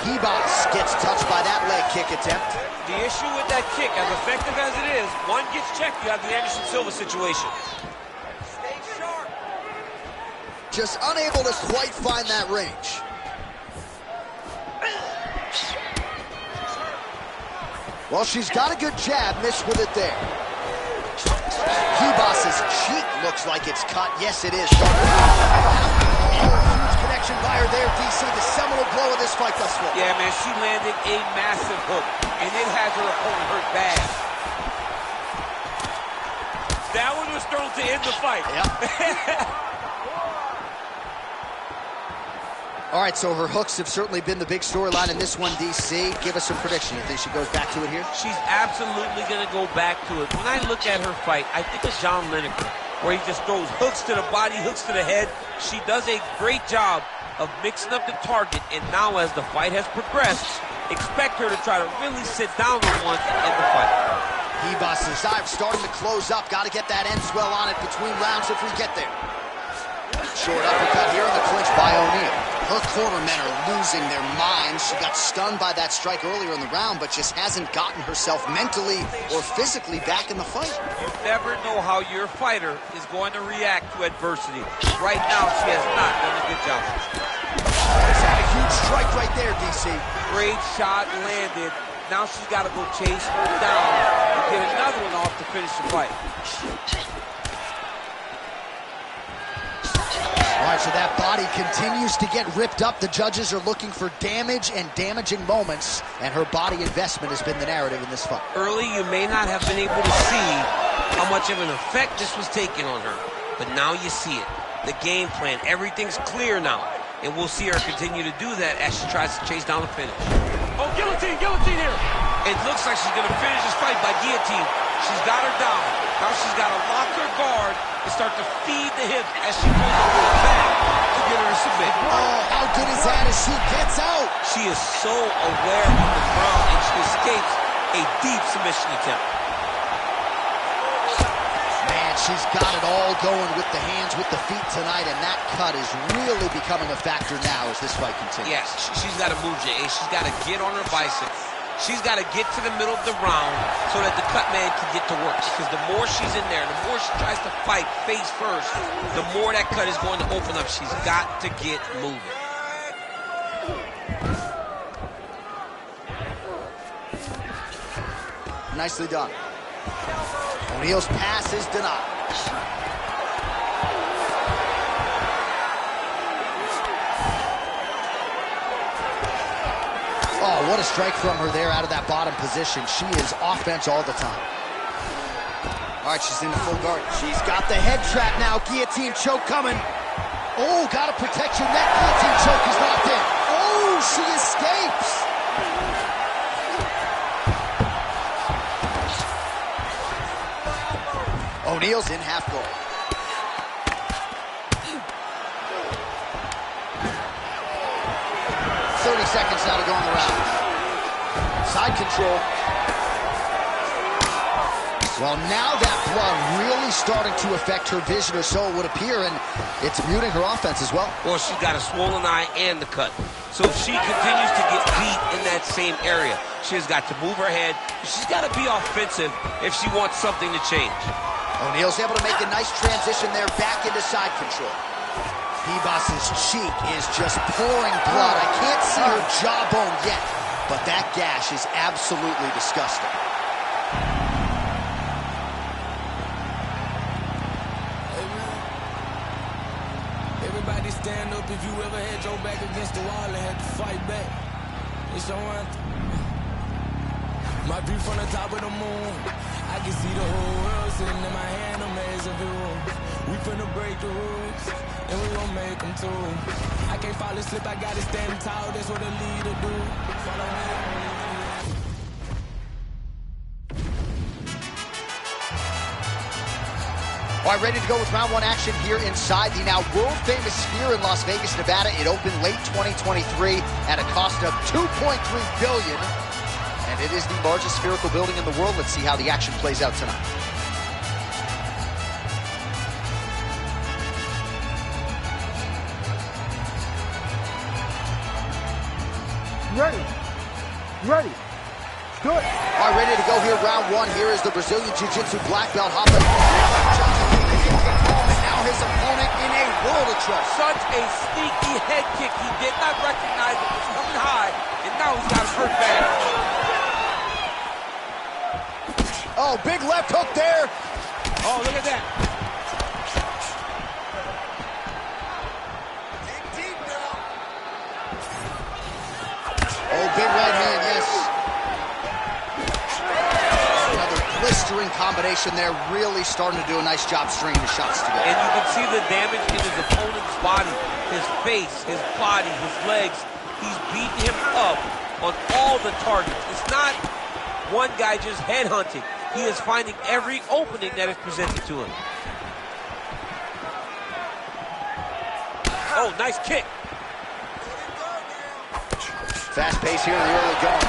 Ribas gets touched by that leg kick attempt. The issue with that kick, as effective as it is, one gets checked, you have the Anderson Silva situation. Stay sharp. Just unable to quite find that range. Well, she's got a good jab, missed with it there. Ribas's cheek looks like it's cut. Yes, it is. Oh, huge connection by her there, DC. The seminal blow of this fight thus far. Yeah, man, she landed a massive hook, and it has her opponent hurt bad. That one was thrown to end the fight. Yep. All right, so her hooks have certainly been the big storyline in this one, DC. Give us a prediction. You think she goes back to it here? She's absolutely going to go back to it. When I look at her fight, I think of John Lineker, where he just throws hooks to the body, hooks to the head. She does a great job of mixing up the target, and now as the fight has progressed, expect her to try to really sit down on one and end the fight. Ribas's dive starting to close up. Got to get that end swell on it between rounds if we get there. Short uppercut here in the clinch by O'Neal. Her cornermen are losing their minds. She got stunned by that strike earlier in the round, but just hasn't gotten herself mentally or physically back in the fight. You never know how your fighter is going to react to adversity. Right now, she has not done a good job. There's a huge strike right there, DC. Great shot landed. Now she's got to go chase her down and get another one off to finish the fight. All right, so that body continues to get ripped up. The judges are looking for damage and damaging moments, and her body investment has been the narrative in this fight. Early, you may not have been able to see how much of an effect this was taking on her, but now you see it. The game plan, everything's clear now, and we'll see her continue to do that as she tries to chase down the finish. Oh, guillotine here! It looks like she's going to finish this fight by guillotine. She's got her down. Now she's got to lock her guard and start to feed the hips as she pulls her back to get her to submit. Oh, how good is that as she gets out? She is so aware of the ground, and she escapes a deep submission attempt. Man, she's got it all going with the hands, with the feet tonight, and that cut is really becoming a factor now as this fight continues. Yes, she's got to move, Jay. She's got to get on her bicycle. She's got to get to the middle of the round so that the cut man can get to work. Because the more she's in there, the more she tries to fight face first, the more that cut is going to open up. She's got to get moving. Nicely done. O'Neal's pass is denied. Oh, what a strike from her there out of that bottom position. She is offense all the time. All right, she's in the full guard. She's got the head trap now. Guillotine choke coming. Oh, got to protect your neck. Guillotine choke is knocked in. Oh, she escapes. O'Neal's in half guard. Seconds now to go in the round. Side control. Well, now that blood really starting to affect her vision, or so it would appear, and it's muting her offense as well. Well, she's got a swollen eye and the cut. So if she continues to get beat in that same area, she's got to move her head. She's got to be offensive if she wants something to change. O'Neal's able to make a nice transition there back into side control. Ribas's cheek is just pouring blood. I can't see her jawbone yet, but that gash is absolutely disgusting. Everybody stand up if you ever had your back against the wall and had to fight back. It's your anthem. My view from the top of the moon, I can see the whole world sitting in my hand, a maze of rules. We finna break the rules, and we gon' make them too. I can't fall asleep, I gotta stand tall, that's what a leader do. Follow me. All right, ready to go with round one action here inside the now world-famous Sphere in Las Vegas, Nevada. It opened late 2023 at a cost of $2.3 billion. And it is the largest spherical building in the world. Let's see how the action plays out tonight. Ready. Ready. Good. All right, ready to go here. Round one. Here is the Brazilian Jiu-Jitsu black belt hopping. And now his opponent in a world of trouble. Such a sneaky head kick. He did not recognize it was coming high, and now he's got him hurt bad. Oh, big left hook there. Oh, look at that. Oh, big right hand, yes. Another blistering combination there, really starting to do a nice job stringing the shots together. And you can see the damage in his opponent's body, his face, his body, his legs. He's beating him up on all the targets. It's not one guy just headhunting. He is finding every opening that is presented to him. Oh, nice kick. Fast pace here in the early going.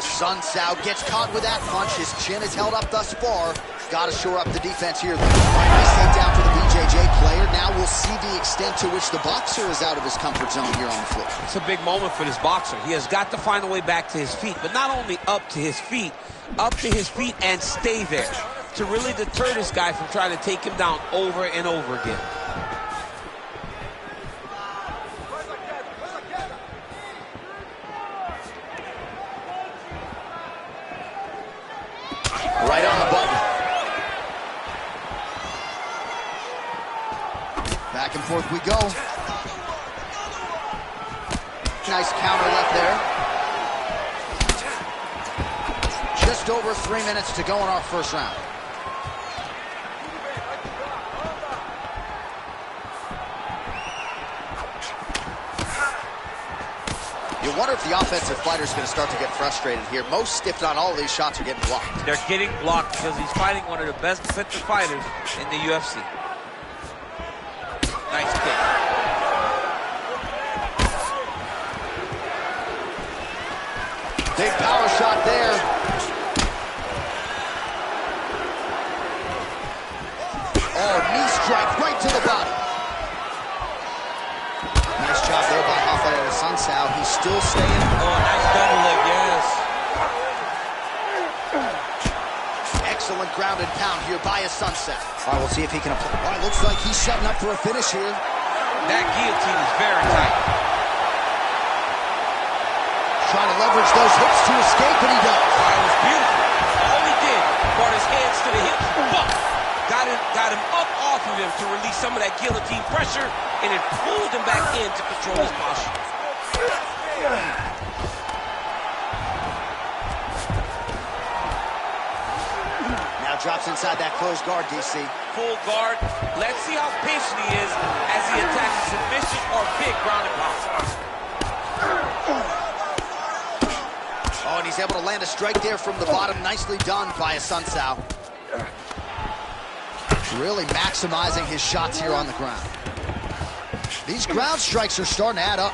Sun Sao gets caught with that punch. His chin is held up thus far. Got to shore up the defense here. Nice takedown for the BJJ player. Now we'll see the extent to which the boxer is out of his comfort zone here on the floor. It's a big moment for this boxer. He has got to find a way back to his feet, but not only up to his feet and stay there to really deter this guy from trying to take him down over and over again. Right on the button. Back and forth we go. Nice counter left there. Just over 3 minutes to go in our first round. You wonder if the offensive fighter is going to start to get frustrated here. Most, if not all, of these shots are getting blocked. They're getting blocked because he's fighting one of the best defensive fighters in the UFC. Nice kick. Big power shot there. Oh, knee strike right to the body. Nice job there by Rafael Sun Sao. He's still staying. Oh, nice double leg, yes. Excellent ground and pound here by a Sun Sao. All right, we'll see if he can apply. All right, looks like he's setting up for a finish here. That guillotine is very tight. Trying to leverage those hips to escape, and he does. It was beautiful. All he did, brought his hands to the hips, got him up off of him to release some of that guillotine pressure, and it pulled him back in to control his posture. Now drops inside that closed guard, DC. Full guard. Let's see how patient he is as he attacks a submission or big ground and pound. Oh, and he's able to land a strike there from the bottom. Nicely done by Assunção. Really maximizing his shots here on the ground. These ground strikes are starting to add up.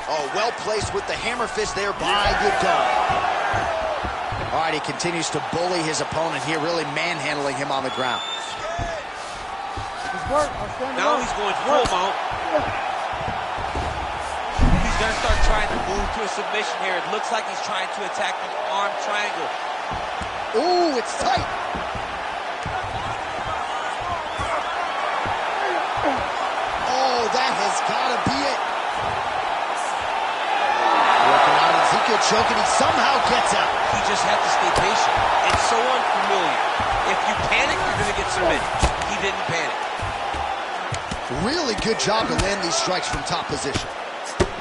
Oh, well placed with the hammer fist there by Yudong. All right, he continues to bully his opponent here, really manhandling him on the ground. Now he's going full mount. He's going to start trying to move to a submission here. It looks like he's trying to attack the arm triangle. Ooh, it's tight. Oh, that has got to be it. Working on Ezekiel choking, he somehow gets out. He just had to stay patient. It's so unfamiliar. If you panic, you're going to get submitted. He didn't panic. Really good job to land these strikes from top position.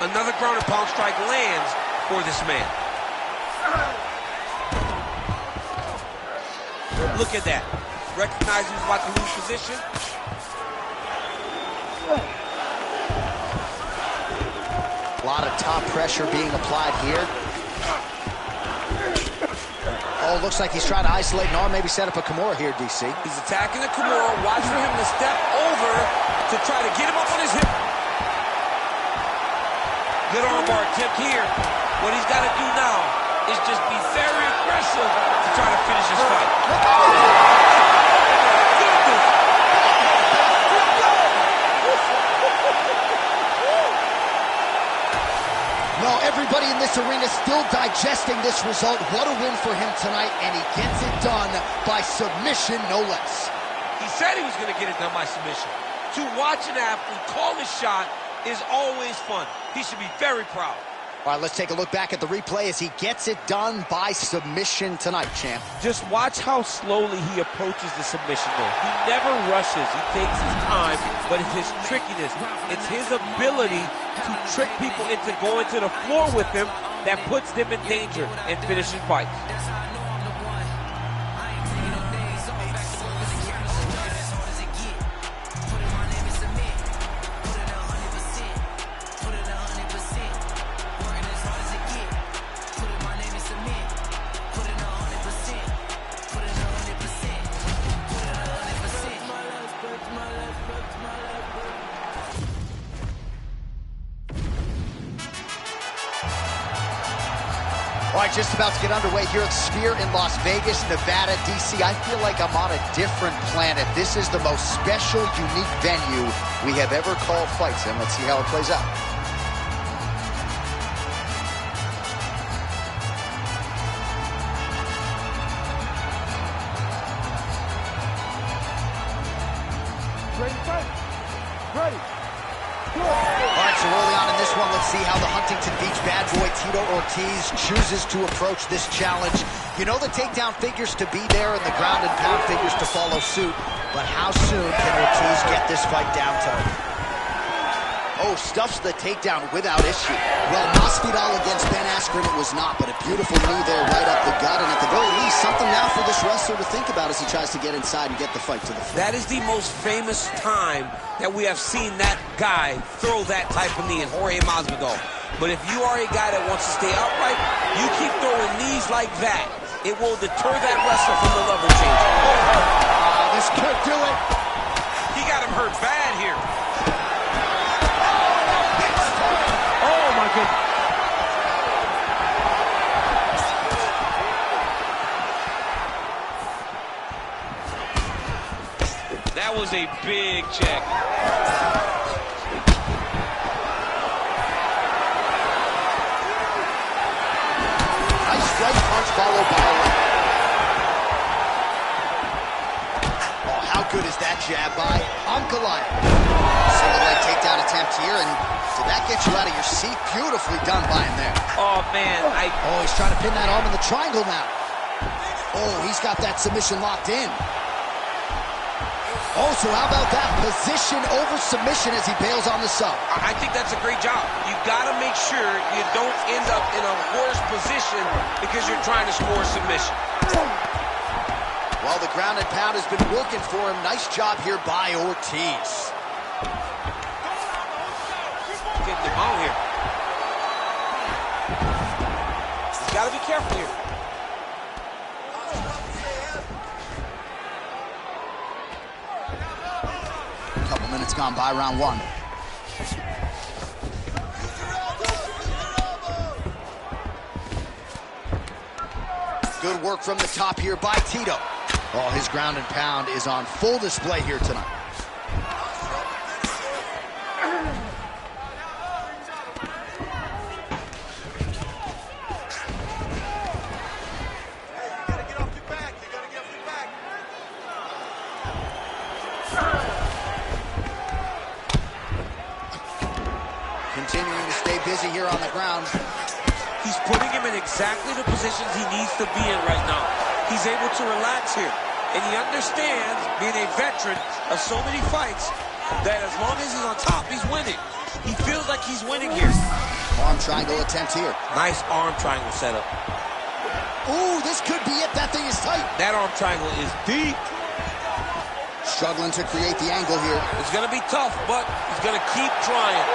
Another ground and pound strike lands for this man. Look at that. Recognize he's about to lose position. A lot of top pressure being applied here. Oh, looks like he's trying to isolate an arm, maybe set up a Kimura here, DC. He's attacking the Kimura. Watch for him to step over to try to get him up on his hip. Good armbar attempt here. What he's got to do now is just be very aggressive to try to finish his fight. Well, everybody in this arena still digesting this result. What a win for him tonight, and he gets it done by submission, no less. He said he was going to get it done by submission. To watch an athlete call his shot is always fun. He should be very proud. All right, let's take a look back at the replay as he gets it done by submission tonight, champ. Just watch how slowly he approaches the submission though. He never rushes. He takes his time, but it's his trickiness. It's his ability to trick people into going to the floor with him that puts them in danger and finishes fights. All right, just about to get underway here at Sphere in Las Vegas, Nevada, DC. I feel like I'm on a different planet. This is the most special, unique venue we have ever called fights in. Let's see how it plays out. Ready, fight. Ready. All right, so early on in this one, let's see how the Huntington Beach bad boy Tito Ortiz chooses to approach this challenge. You know the takedown figures to be there and the ground and pound figures to follow suit, but how soon can Ortiz get this fight down to? Oh, stuffs the takedown without issue. Well, Masvidal against Ben Askren, it was not, but a beautiful knee there right up the gut, and at the very least, something now for this wrestler to think about as he tries to get inside and get the fight to the floor. That is the most famous time that we have seen that guy throw that type of knee in Jorge Masvidal. But if you are a guy that wants to stay upright, you keep throwing knees like that. It will deter that wrestler from the level change. This could do it. He got him hurt bad here. Oh, my goodness. That was a big check. Nice strike punch followed by a right. Oh, how good is that jab by Ankalaev? Single leg takedown attempt here, and did that get you out of your seat? Beautifully done by him there. Oh, man. Oh, he's trying to pin that arm in the triangle now. Oh, he's got that submission locked in. Oh, so how about that? Position over submission as he bails on the sub. I think that's a great job. You got to make sure you don't end up in a worse position because you're trying to score a submission. Well, the ground and pound has been working for him. Nice job here by Ortiz. putting him out here. He's got to be careful here. A couple minutes gone by round one. Good work from the top here by Tito. Oh, his ground and pound is on full display here tonight. Continuing to stay busy here on the ground. He's putting him in exactly the positions he needs to be in right now. He's able to relax here. And he understands, being a veteran of so many fights, that as long as he's on top, he's winning. He feels like he's winning here. Arm triangle attempt here. Nice arm triangle setup. Ooh, this could be it. That thing is tight. That arm triangle is deep. Struggling to create the angle here. It's going to be tough, but he's going to keep trying.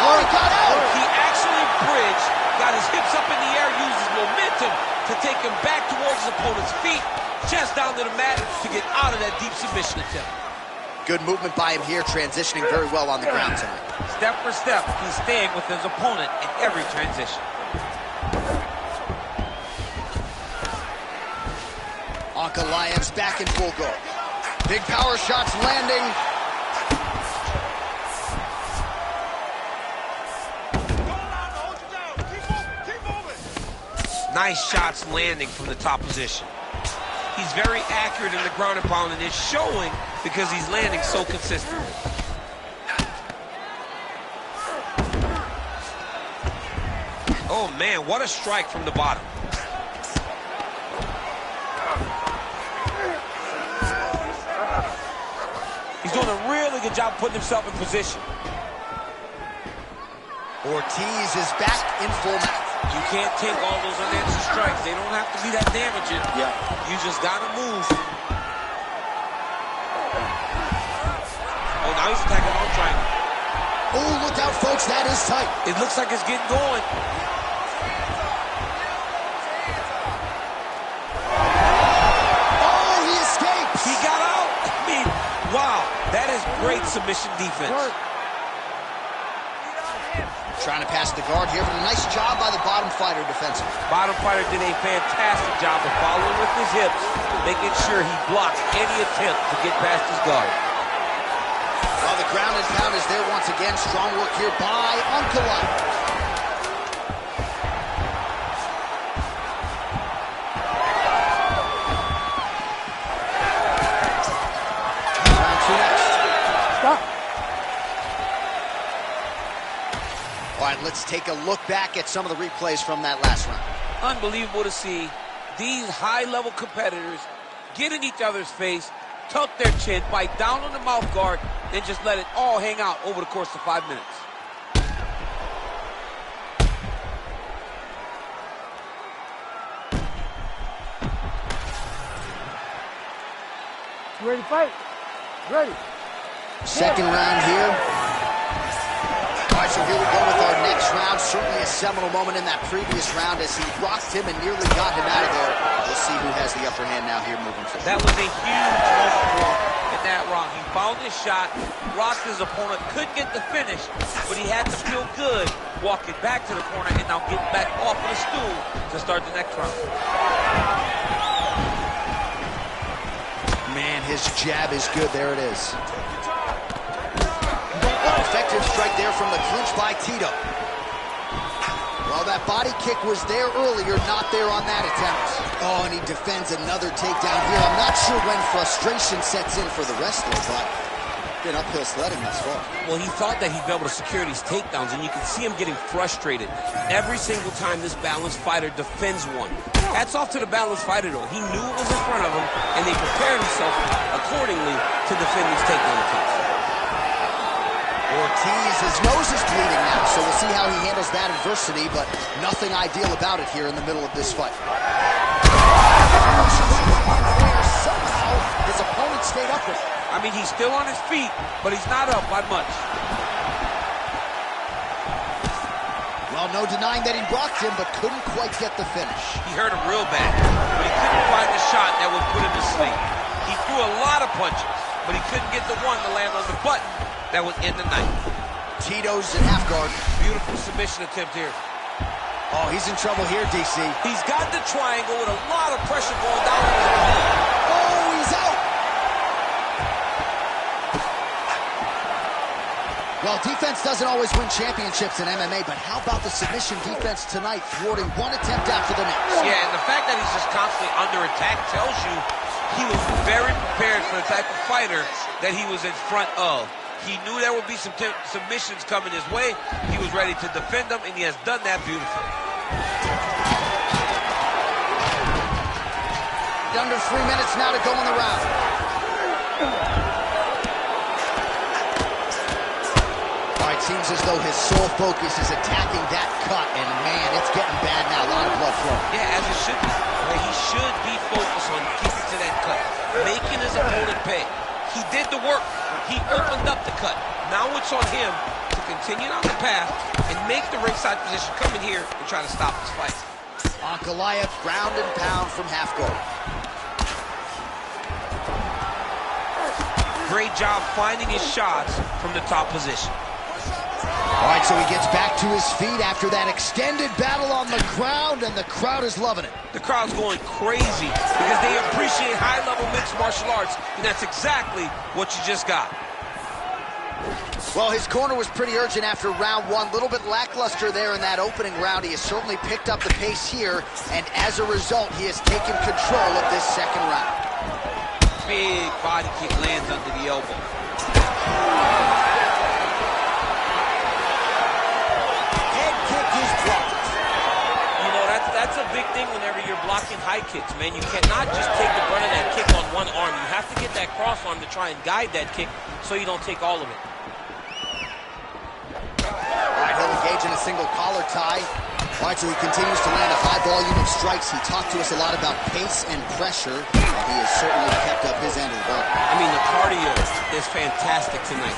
Oh, he got out! He actually bridged, got his hips up in the air, used his momentum to take him back towards his opponent's feet, chest down to the mat to get out of that deep submission attempt. Good movement by him here, transitioning very well on the ground tonight. Step for step, he's staying with his opponent in every transition. Ankalaev's back in full guard. Big power shots landing. Nice shots landing from the top position. He's very accurate in the ground and pound, and it's showing because he's landing so consistently. Oh, man, what a strike from the bottom. He's doing a really good job putting himself in position. Ortiz is back in full mount. You can't take all those unanswered strikes. They don't have to be that damaging. Yeah. You just gotta move. Oh, now he's attacking arm triangle. Oh, look out, folks. That is tight. It looks like it's getting going. Oh, he escapes. He got out. I mean, wow. That is great submission defense. Trying to pass the guard here, but a nice job by the bottom fighter defensively. Bottom fighter did a fantastic job of following with his hips, making sure he blocked any attempt to get past his guard. Well, the ground and pound is there once again. Strong work here by Ankalaev. Round two next. Stop. All right, let's take a look back at some of the replays from that last round. Unbelievable to see these high-level competitors get in each other's face, tuck their chin, bite down on the mouth guard, and just let it all hang out over the course of 5 minutes. You ready to fight? Ready. Second round here. All right, so here we go with our next round. Certainly a seminal moment in that previous round as he rocked him and nearly got him out of there. We'll see who has the upper hand now here moving forward. That was a huge moment for him in that round. He found his shot, rocked his opponent, couldn't get the finish, but he had to feel good walking back to the corner and now getting back off of the stool to start the next round. Man, his jab is good. There it is. Oh, effective strike there from the clinch by Tito. Well, that body kick was there earlier, not there on that attempt. Oh, and he defends another takedown here. I'm not sure when frustration sets in for the wrestler, but been uphill sledding thus far. Well, he thought that he'd be able to secure these takedowns, and you can see him getting frustrated every single time this balanced fighter defends one. Hats off to the balanced fighter, though. He knew it was in front of him, and they prepared himself accordingly to defend these takedown attempts. Ortiz, his nose is bleeding now, so we'll see how he handles that adversity, but nothing ideal about it here in the middle of this fight. Somehow, his opponent stayed up with him. I mean, he's still on his feet, but he's not up by much. Well, no denying that he rocked him, but couldn't quite get the finish. He hurt him real bad, but he couldn't find the shot that would put him to sleep. He threw a lot of punches, but he couldn't get the one to land on the button that would end the night. Tito's in half guard. Beautiful submission attempt here. Oh, he's in trouble here, DC. He's got the triangle with a lot of pressure going down on his opponent. Oh, he's out. Well, defense doesn't always win championships in MMA, but how about the submission defense tonight, thwarting one attempt after the next? Yeah, and the fact that he's just constantly under attack tells you he was very prepared for the type of fighter that he was in front of. He knew there would be some submissions coming his way. He was ready to defend them, and he has done that beautifully. Under 3 minutes now to go in the round. All right, seems as though his sole focus is attacking that cut, and man, it's getting bad now. A lot of blood flow. Yeah, as it should be. He should be focused on keeping to that cut, making his opponent pay. He did the work. He opened up the cut. Now it's on him to continue on the path and make the ringside position, come in here and try to stop this fight. Ankalaev ground and pound from half guard. Great job finding his shots from the top position. All right, so he gets back to his feet after that extended battle on the ground, and the crowd is loving it. The crowd's going crazy because they appreciate high-level mixed martial arts, and that's exactly what you just got. Well, his corner was pretty urgent after round one. A little bit lackluster there in that opening round. He has certainly picked up the pace here, and as a result, he has taken control of this second round. Big body kick lands under the elbow. Head kick is blocked. You know, that's a big thing whenever you're blocking high kicks, man. You cannot just take the brunt of that kick on one arm. You have to get that cross arm to try and guide that kick so you don't take all of it. All right, he'll engage in a single collar tie. All right, so he continues to land a high volume of strikes. He talked to us a lot about pace and pressure. He has certainly kept up his end of the bargain. I mean, the cardio is fantastic tonight.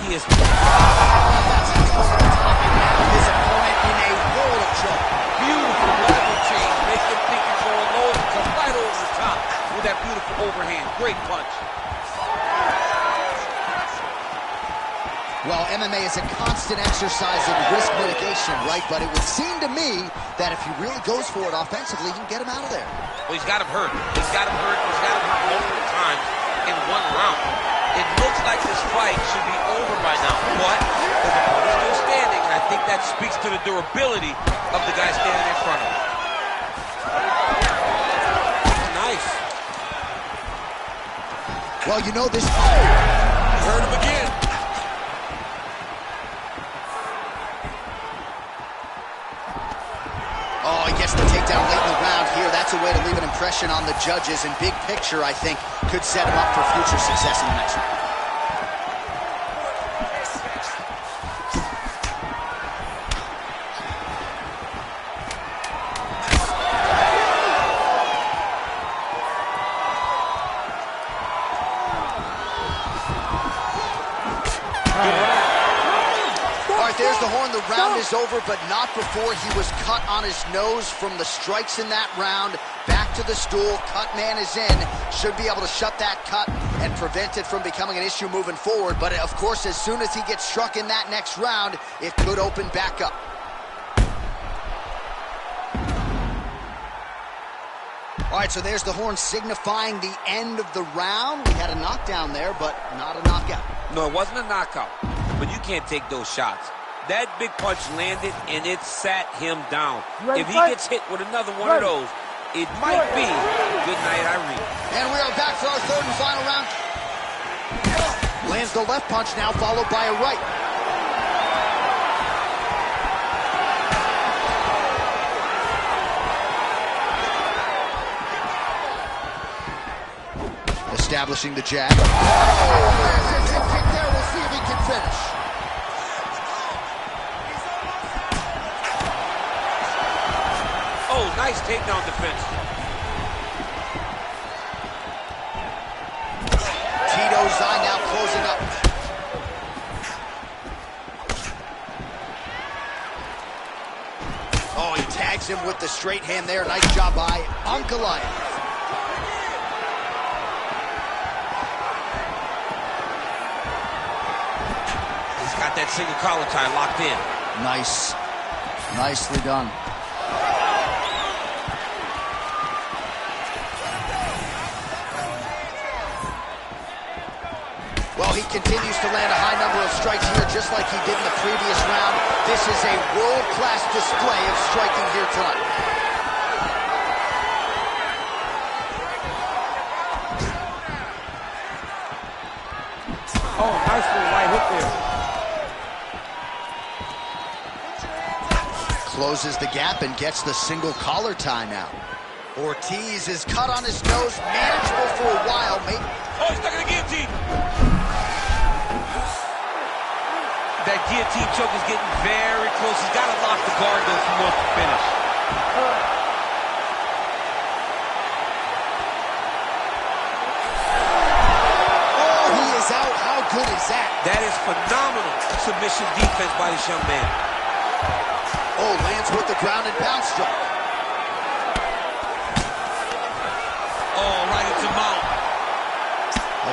He is... That's his opponent in a world of trouble. Beautiful level change. Make him think he's going low and come right over the top with that beautiful overhand. Great punch. Well, MMA is a constant exercise in risk mitigation, right? But it would seem to me that if he really goes for it offensively, he can get him out of there. Well, he's got him hurt. He's got him hurt. He's got him hurt multiple times in one round. It looks like this fight should be over by now, but his opponent's still standing, and I think that speaks to the durability of the guy standing in front of him. Nice. Well, you know this... Hurt him again. Oh, he gets the takedown late in the round here. That's a way to leave an impression on the judges, and big picture, I think, could set him up for future success in the next round. There's the horn. The round is over, but not before he was cut on his nose from the strikes in that round. Back to the stool. Cut man is in. Should be able to shut that cut and prevent it from becoming an issue moving forward. But, of course, as soon as he gets struck in that next round, it could open back up. All right, so there's the horn signifying the end of the round. We had a knockdown there, but not a knockout. No, it wasn't a knockout, but you can't take those shots. That big punch landed, and it sat him down. If he gets hit with another one of those, it might be good night, Irene. And we are back for our third and final round. Lands the left punch now, followed by a right. Establishing the jab. Oh, there's his hip kick there. We'll see if he can finish. Oh, nice takedown defense. Tito Zai tags him with the straight hand there. Nice job by Ankalaev. He's got that single collar tie locked in. Nice. Nicely done. Well, he continues to land a high number of strikes here, just like he did in the previous round. This is a world-class display of striking here tonight. Oh, nice little right hook there. Closes the gap and gets the single collar tie now. Ortiz is cut on his nose, manageable for a while, mate. Oh, he's stuck in the guillotine. That guillotine choke is getting very close. He's got to lock the guard, though, if he wants to finish. Oh, he is out. How good is that? That is phenomenal submission defense by this young man. Oh, lands with the ground and pound strike. Oh, right into mount.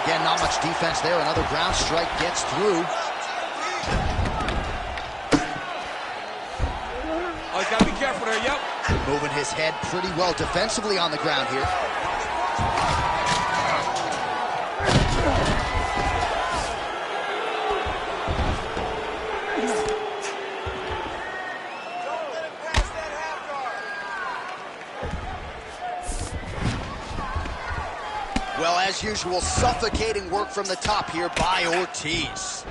Again, not much defense there. Another ground strike gets through. Oh, he's got to be careful there, yep. Moving his head pretty well defensively on the ground here. Well, as usual, suffocating work from the top here by Ortiz.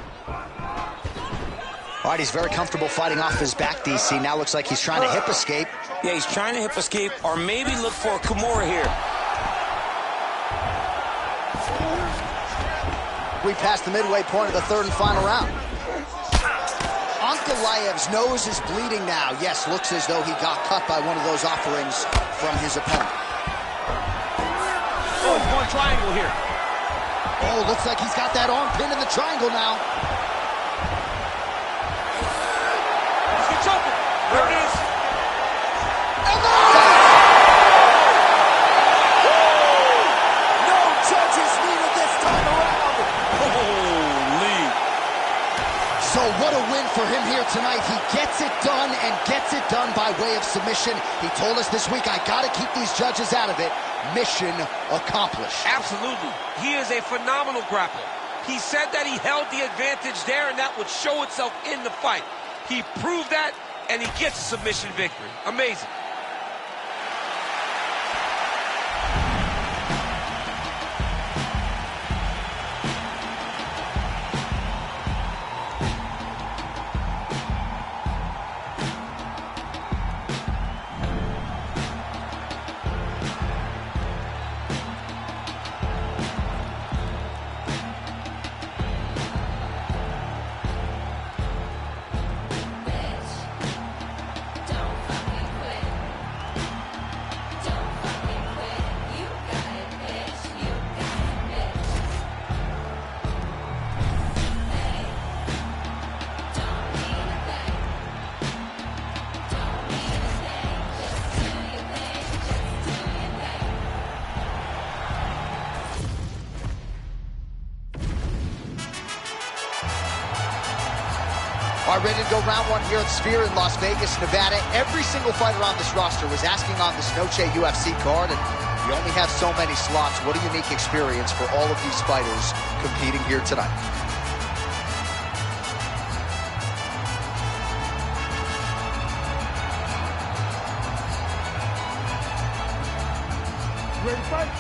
All right, he's very comfortable fighting off his back, DC. Now looks like he's trying to hip escape. Yeah, he's trying to hip escape or maybe look for a Kimura here. We passed the midway point of the third and final round. Ankalaev's nose is bleeding now. Yes, looks as though he got cut by one of those offerings from his opponent. Oh, he's going triangle here. Oh, looks like he's got that arm pinned in the triangle now. He's choking. There it is. And no judges needed this time around. Holy. So what a win for him here tonight. He gets it done and gets it done by way of submission. He told us this week, I got to keep these judges out of it. Mission accomplished. Absolutely. He is a phenomenal grappler. He said that he held the advantage there and that would show itself in the fight. He proved that and he gets a submission victory. Amazing. Are ready to go round one here at Sphere in Las Vegas, Nevada. Every single fighter on this roster was asking on this Noche UFC card, and you only have so many slots. What a unique experience for all of these fighters competing here tonight. Ready to fight?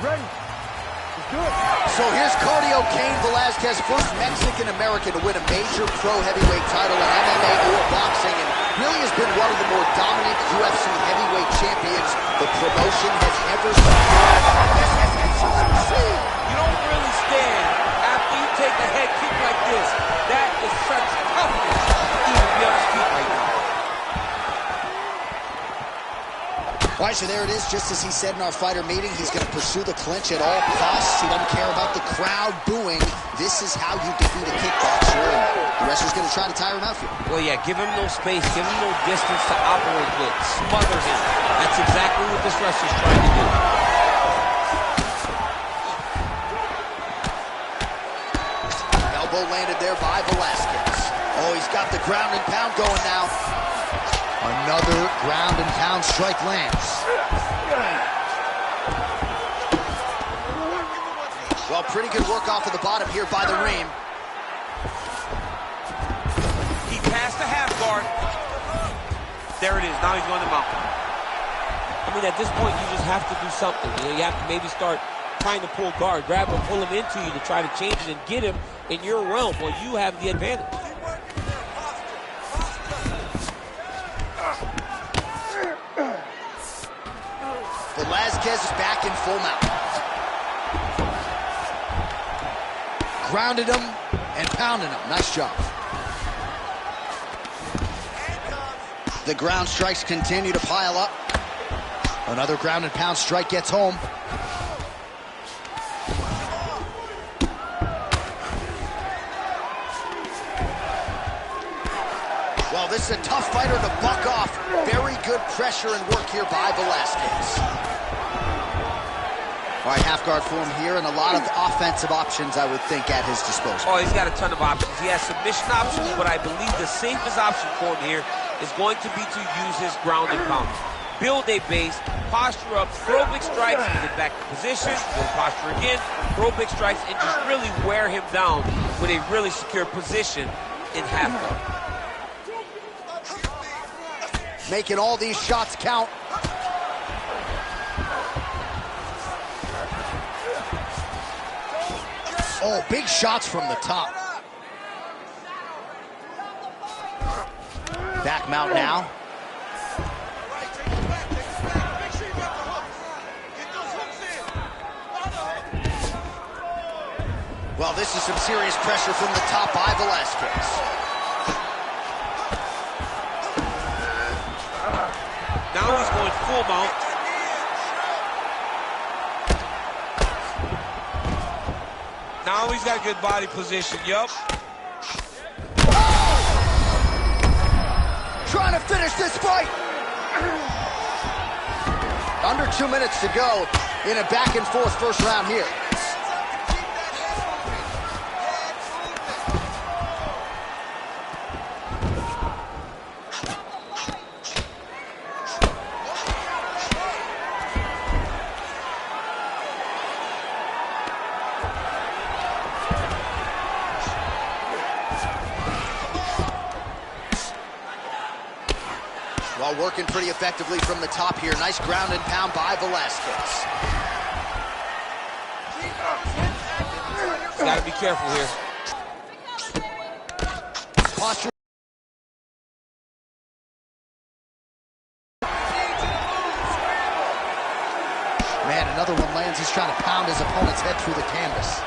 Ready. Let's do it. So here's Cardio Cain Velasquez, first Mexican-American to win a major pro heavyweight title in MMA or boxing, and really has been one of the more dominant UFC heavyweight champions the promotion has ever seen. You don't really stand after you take a head kick like this. That is such toughness to even be on his feet right now. All right, so there it is. Just as he said in our fighter meeting, he's going to pursue the clinch at all costs. He doesn't care about the crowd booing. This is how you defeat a kickboxer, and the wrestler's going to try to tire him out here. Well, yeah, give him no space, give him no distance to operate with, smother him. That's exactly what this wrestler's trying to do. Elbow landed there by Velasquez. Oh, he's got the ground and pound going now. Another ground and pound strike lands. Well, pretty good work off of the bottom here by the Reem. He passed the half guard. There it is. Now he's going to mount. I mean, at this point, you just have to do something. You know, you have to maybe start trying to pull guard, grab him, pull him into you to try to change it and get him in your realm. Well, you have the advantage. Velasquez is back in full mount. Grounded him and pounded him. Nice job. The ground strikes continue to pile up. Another ground and pound strike gets home. Well, this is a tough fighter to buck off. Very good pressure and work here by Velasquez. All right, half guard form here, and a lot of offensive options, I would think, at his disposal. Oh, he's got a ton of options. He has submission options, but I believe the safest option for him here is going to be to use his ground and pound. Build a base, posture up, throw big strikes, get back to position, go posture again, throw big strikes, and just really wear him down with a really secure position in half guard. Making all these shots count. Oh, big shots from the top. Back mount now. Well, this is some serious pressure from the top by Velasquez. Now he's going full mount. Now he's got a good body position, yup. Trying to finish this fight. Under 2 minutes to go in a back and forth first round here. Well, working pretty effectively from the top here. Nice ground and pound by Velasquez. Got to be careful here. Posture. Man, another one lands. He's trying to pound his opponent's head through the canvas.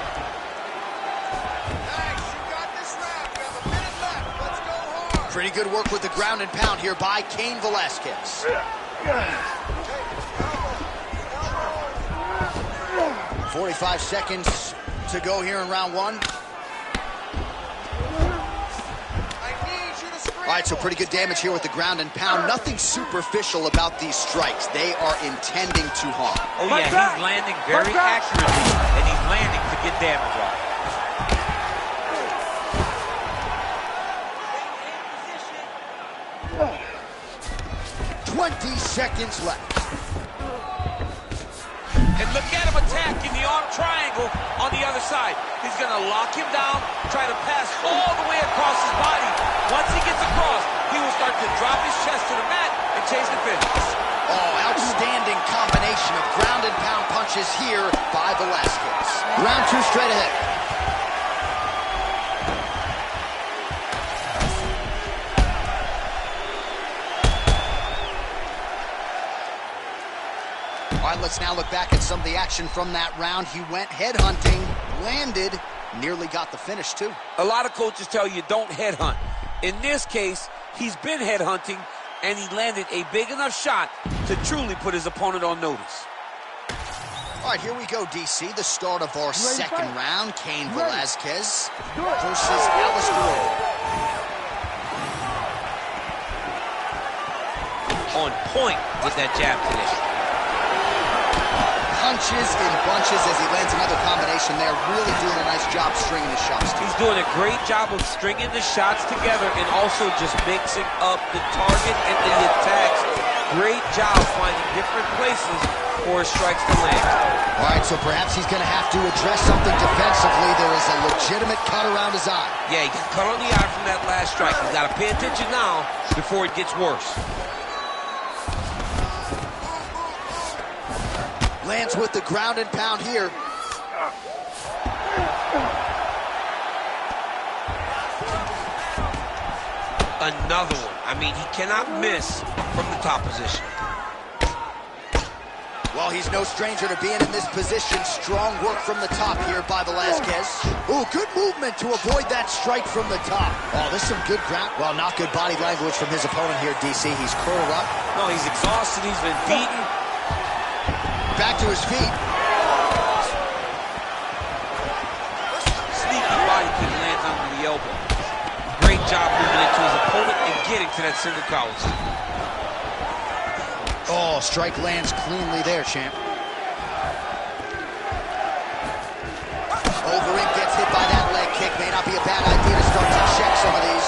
Pretty good work with the ground and pound here by Cain Velasquez. 45 seconds to go here in round one. All right, so pretty good damage here with the ground and pound. Nothing superficial about these strikes. They are intending to harm. Oh, yeah, he's landing very accurately, and he's landing to get damage off. 20 seconds left. And look at him attacking the arm triangle on the other side. He's going to lock him down, try to pass all the way across his body. Once he gets across, he will start to drop his chest to the mat and chase the finish. Oh, outstanding combination of ground and pound punches here by Velasquez. Round two straight ahead. All right, let's now look back at some of the action from that round. He went headhunting, landed, nearly got the finish, too. A lot of coaches tell you don't headhunt. In this case, he's been headhunting, and he landed a big enough shot to truly put his opponent on notice. All right, here we go, DC. The start of our second round. Cain Velasquez versus Alistair. On point with that jab today. Punches in bunches as he lands another combination there. Really doing a nice job stringing his shots. He's doing a great job of stringing the shots together and also just mixing up the target and the attacks. Great job finding different places for his strikes to land. All right, so perhaps he's going to have to address something defensively. There is a legitimate cut around his eye. Yeah, he got cut on the eye from that last strike. He's got to pay attention now before it gets worse. Lands with the ground and pound here. Another one. I mean, he cannot miss from the top position. Well, he's no stranger to being in this position. Strong work from the top here by Velasquez. Ooh, good movement to avoid that strike from the top. Oh, this is some good ground. Well, not good body language from his opponent here, DC. He's curled up. No, he's exhausted. He's been beaten. Back to his feet. Sneaky body kick lands under the elbow. Great job moving into his opponent and getting to that single collar. Oh, strike lands cleanly there, champ. Overeem gets hit by that leg kick. May not be a bad idea to start to check some of these.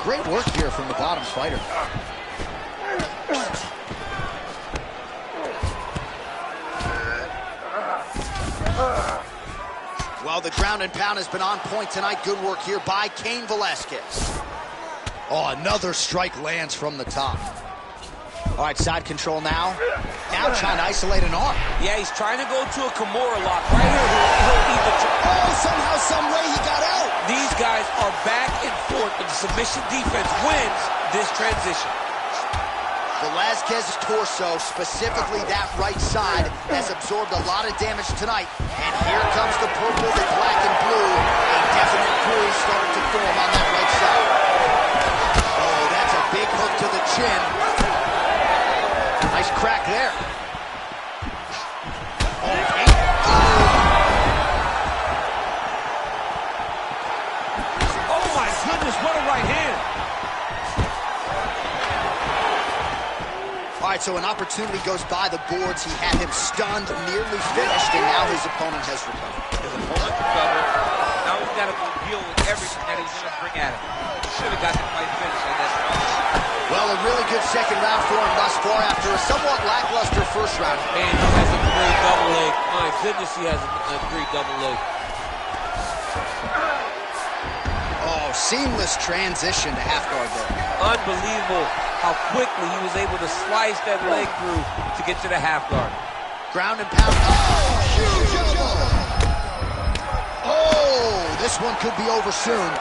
Great work here from the bottom fighter. Well, the ground and pound has been on point tonight. Good work here by Cain Velasquez. Oh, another strike lands from the top. All right, side control now. Now trying to isolate an arm. Yeah, he's trying to go to a Kimura lock. Right here, he'll either... Oh, somehow, some way he got out. These guys are back and forth, but the submission defense wins this transition. Velasquez's torso, specifically that right side, has absorbed a lot of damage tonight. And here comes the purple, the black, and blue. A definite bruise starting to form on that right side. Oh, that's a big hook to the chin. Nice crack there. Oh my goodness, what a right hand. All right, so an opportunity goes by the boards. He had him stunned, nearly finished, and now his opponent has recovered. His opponent recovered. Now he's got to go deal with everything that he's going to bring at him. He should have got the fight finished on that round. Well, a really good second round for him thus far after a somewhat lackluster first round. Man, he has a great double leg. My goodness, he has a great double leg. Oh, seamless transition to half guard there. Unbelievable how quickly he was able to slice that leg through to get to the half guard. Ground and pound. Oh, huge elbow. Oh, this one could be over soon.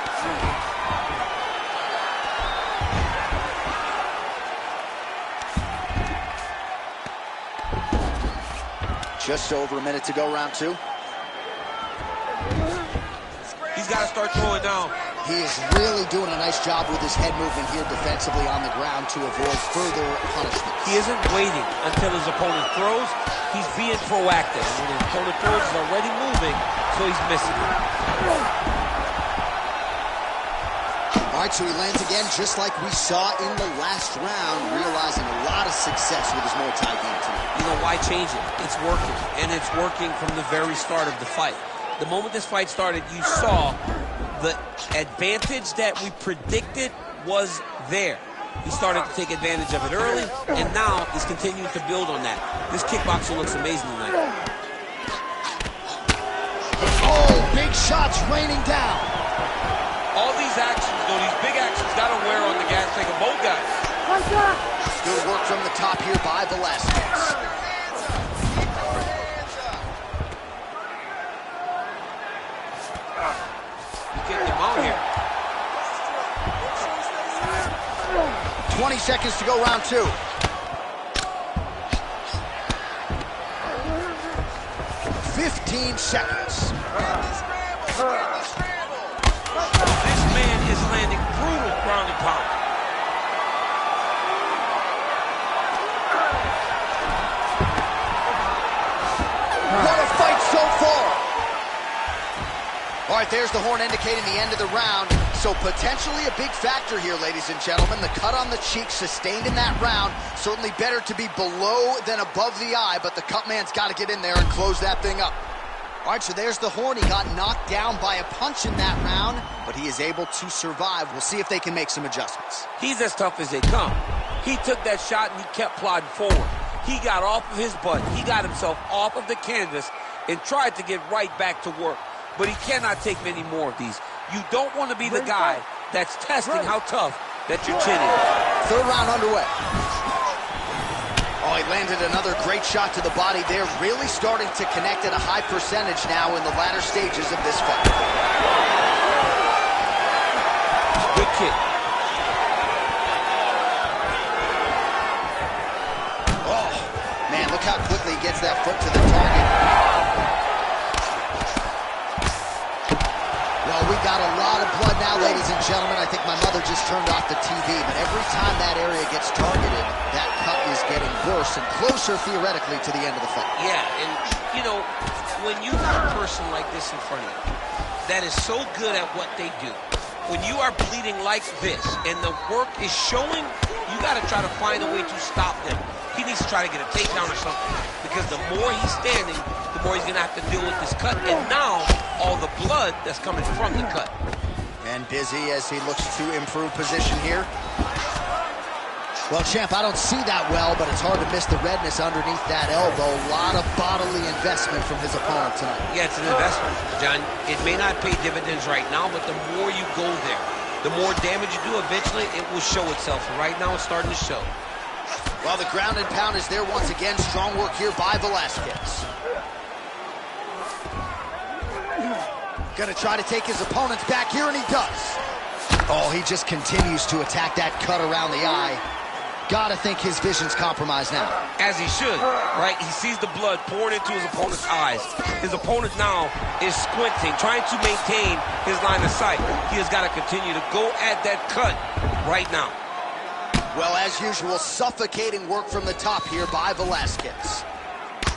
Just over a minute to go, round two. He's got to start throwing down. He is really doing a nice job with his head movement here defensively on the ground to avoid further punishment. He isn't waiting until his opponent throws. He's being proactive. When his opponent throws, he's already moving, so he's missing it. All right, so he lands again just like we saw in the last round, realizing a lot of success with his Muay Thai game tonight. You know, why change it? It's working, and it's working from the very start of the fight. The moment this fight started, you saw the advantage that we predicted was there. He started to take advantage of it early, and now he's continuing to build on that. This kickboxer looks amazing tonight. Oh, big shots raining down. All these actions, though, these big actions, got to wear on the gas tank of both guys. Good work from the top here by Velasquez. He's getting him out here. 20 seconds to go, round two. .15 seconds. This man is landing brutal ground and pound. What a fight so far. All right, there's the horn indicating the end of the round. So potentially a big factor here, ladies and gentlemen. The cut on the cheek sustained in that round. Certainly better to be below than above the eye, but the cut man's got to get in there and close that thing up. All right, so there's the horn. He got knocked down by a punch in that round, but he is able to survive. We'll see if they can make some adjustments. He's as tough as they come. He took that shot and he kept plodding forward. He got off of his butt. He got himself off of the canvas and tried to get right back to work. But he cannot take many more of these. You don't want to be the guy that's testing how tough that your chin is. Third round underway. Oh, he landed another great shot to the body there. Really starting to connect at a high percentage now in the latter stages of this fight. Good kick. Oh, man, look how quickly he gets that foot to the target. Well, we got a lot of blood now, ladies and gentlemen. I think my mother just turned off the TV, but every time that area gets targeted, that cut is getting worse and closer, theoretically, to the end of the fight. Yeah, and, you know, when you have a person like this in front of you that is so good at what they do, when you are bleeding like this and the work is showing, you got to try to find a way to stop them. He needs to try to get a takedown or something, because the more he's standing, the more he's going to have to deal with this cut, and now all the blood that's coming from the cut. And busy as he looks to improve position here. Well, champ, I don't see that well, but it's hard to miss the redness underneath that elbow. A lot of bodily investment from his opponent tonight. Yeah, it's an investment, John. It may not pay dividends right now, but the more you go there, the more damage you do, eventually it will show itself. And right now it's starting to show. Well, the ground and pound is there once again. Strong work here by Velasquez. Gonna try to take his opponents back here, and he does. Oh, he just continues to attack that cut around the eye. Gotta think his vision's compromised now. As he should, right? He sees the blood pouring into his opponent's eyes. His opponent now is squinting, trying to maintain his line of sight. He has got to continue to go at that cut right now. Well, as usual, suffocating work from the top here by Velasquez.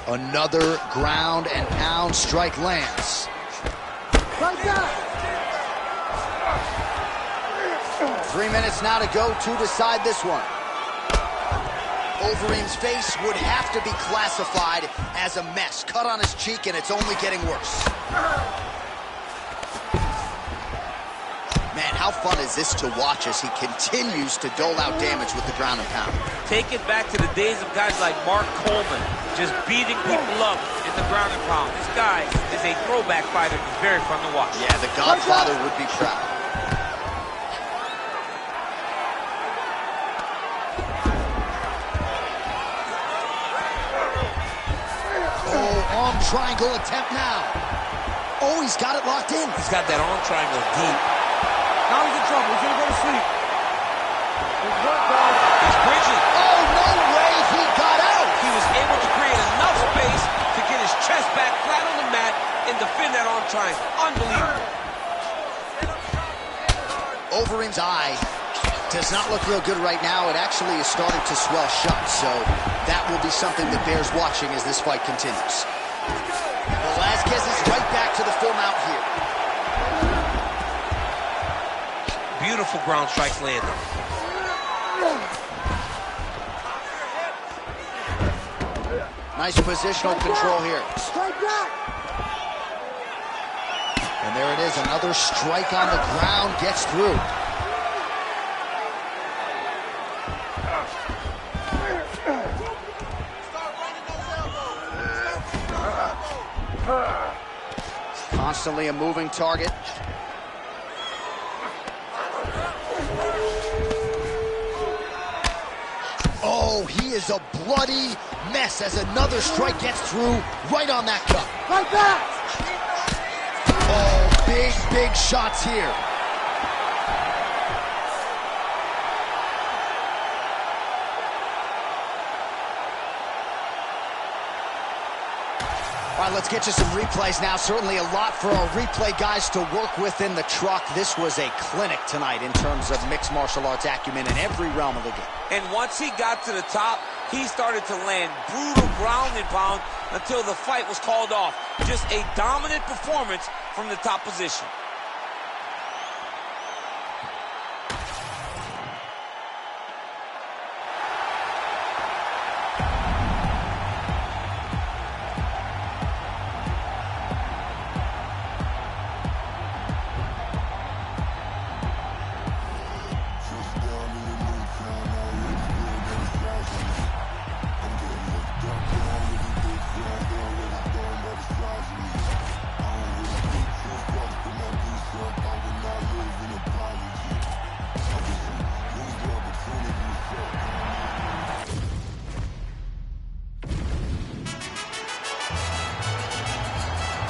Another ground and pound strike lands. Right down. 3 minutes now to go to decide this one. Overeem's face would have to be classified as a mess. Cut on his cheek, and it's only getting worse. Man, how fun is this to watch as he continues to dole out damage with the ground and pound? Take it back to the days of guys like Mark Coleman, just beating people up in the ground and pound. This guy is a throwback fighter. He's very fun to watch. Yeah, the Godfather would be proud. Arm triangle attempt now. Oh, he's got it locked in. He's got that arm triangle deep. Now he's in trouble. He's gonna go to sleep. He's bridging. Oh, no way he got out. He was able to create enough space to get his chest back flat on the mat and defend that arm triangle. Unbelievable. Overeem's eye does not look real good right now. It actually is starting to swell shut, so that will be something that bears watching as this fight continues. Velasquez is right back to the full mount here. Beautiful ground strike landing. Nice positional control here. Strike back. And there it is, another strike on the ground gets through. Constantly a moving target. Oh, he is a bloody mess as another strike gets through right on that cut. Right back. Oh, big shots here. All right, let's get you some replays now. Certainly a lot for our replay guys to work with in the truck. This was a clinic tonight in terms of mixed martial arts acumen in every realm of the game. And once he got to the top, he started to land brutal ground and pound until the fight was called off. Just a dominant performance from the top position.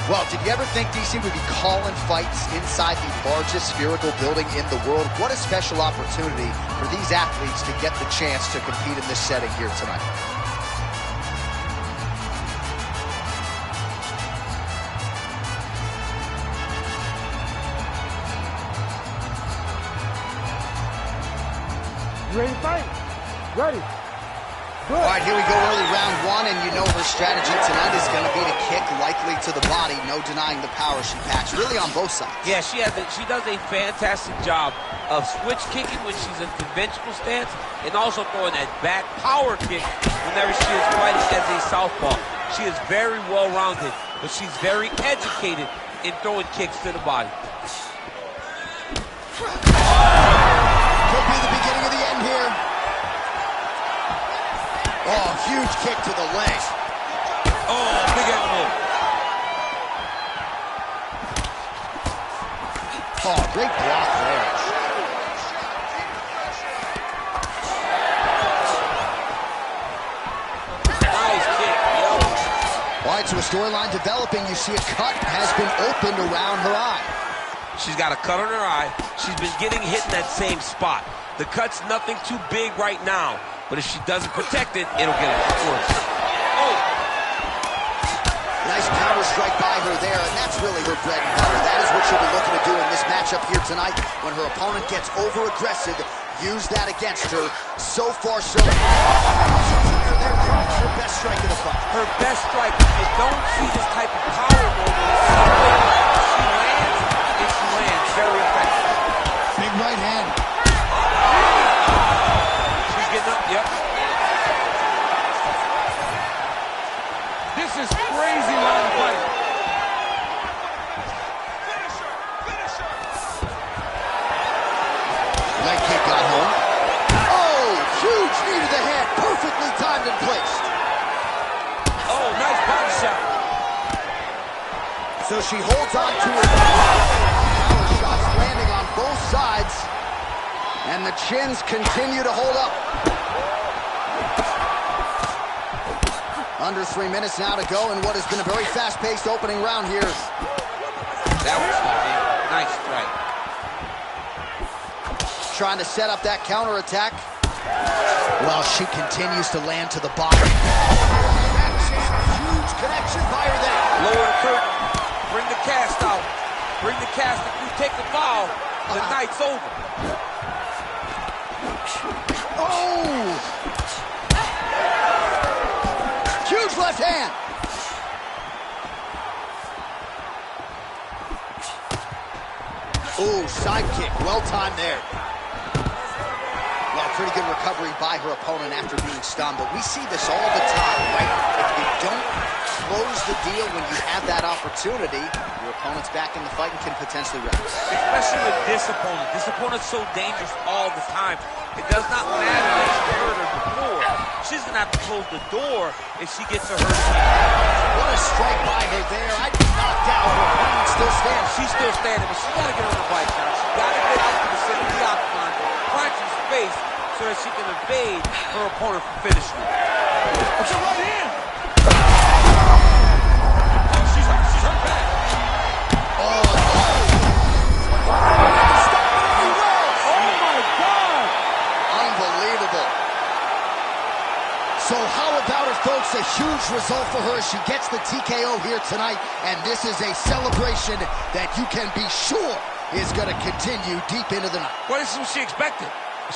Well, did you ever think DC would be calling fights inside the largest spherical building in the world? What a special opportunity for these athletes to get the chance to compete in this setting here tonight. You ready to fight? Ready. Good. All right, here we go, early round one, and you know her strategy tonight is going to be to kick likely to the body. No denying the power she packs, really on both sides. Yeah, she does a fantastic job of switch kicking when she's in conventional stance and also throwing that back power kick whenever she is fighting as a southpaw. She is very well-rounded, but she's very educated in throwing kicks to the body. Could be the beginning of the end here. Oh, huge kick to the leg. Oh, big elbow. Oh, great block there. Nice kick. All right, so a storyline developing. You see a cut has been opened around her eye. She's got a cut on her eye. She's been getting hit in that same spot. The cut's nothing too big right now, but if she doesn't protect it, it'll get worse. Oh! Nice counter strike by her there, and that's really her bread and butter. That is what she'll be looking to do in this matchup here tonight. When her opponent gets over-aggressive, use that against her. So far, so her best strike of the fight. Her best strike. You don't see this type of power normally. She lands, and she lands very effective. Big right hand. She's getting up, yep. This is crazy long fight. Leg kick got home. Oh, huge knee to the head. Perfectly timed and placed. Oh, nice body shot. So she holds on to her. Power shots landing on both sides. And the chins continue to hold up. Under 3 minutes now to go in what has been a very fast-paced opening round here. That was nice strike. Trying to set up that counterattack. Well, she continues to land to the bottom. Huge connection by her there. Lower the curtain. Bring the cast out. Bring the cast. If you take the foul, the night's over. Oh! Huge left hand. Oh, side kick. Well timed there. Well, pretty good recovery by her opponent after being stunned, but we see this all the time, right? If you don't close the deal when you have that opportunity, your opponent's back in the fight and can potentially wreck. Especially with this opponent. This opponent's so dangerous all the time. It does not matter that she hurt her before. She's going to have to close the door if she gets her hurt. What a strike by her there. I'd be knocked out. Her opponent still standing. She's still standing, but she's got to get on the bike now. She's got to get out to the center of the octagon, punch his face so that she can evade her opponent from finishing it. It's a right hand. Oh, she's hurt bad. Unbelievable. So how about it, folks? A huge huge result for her. She gets the TKO here tonight, and this is a celebration that you can be sure is going to continue deep into the night. Well, this is what she expected.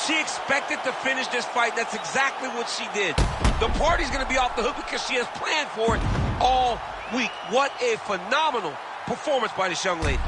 She expected to finish this fight. That's exactly what she did. The party's going to be off the hook because she has planned for it all week. What a phenomenal performance by this young lady.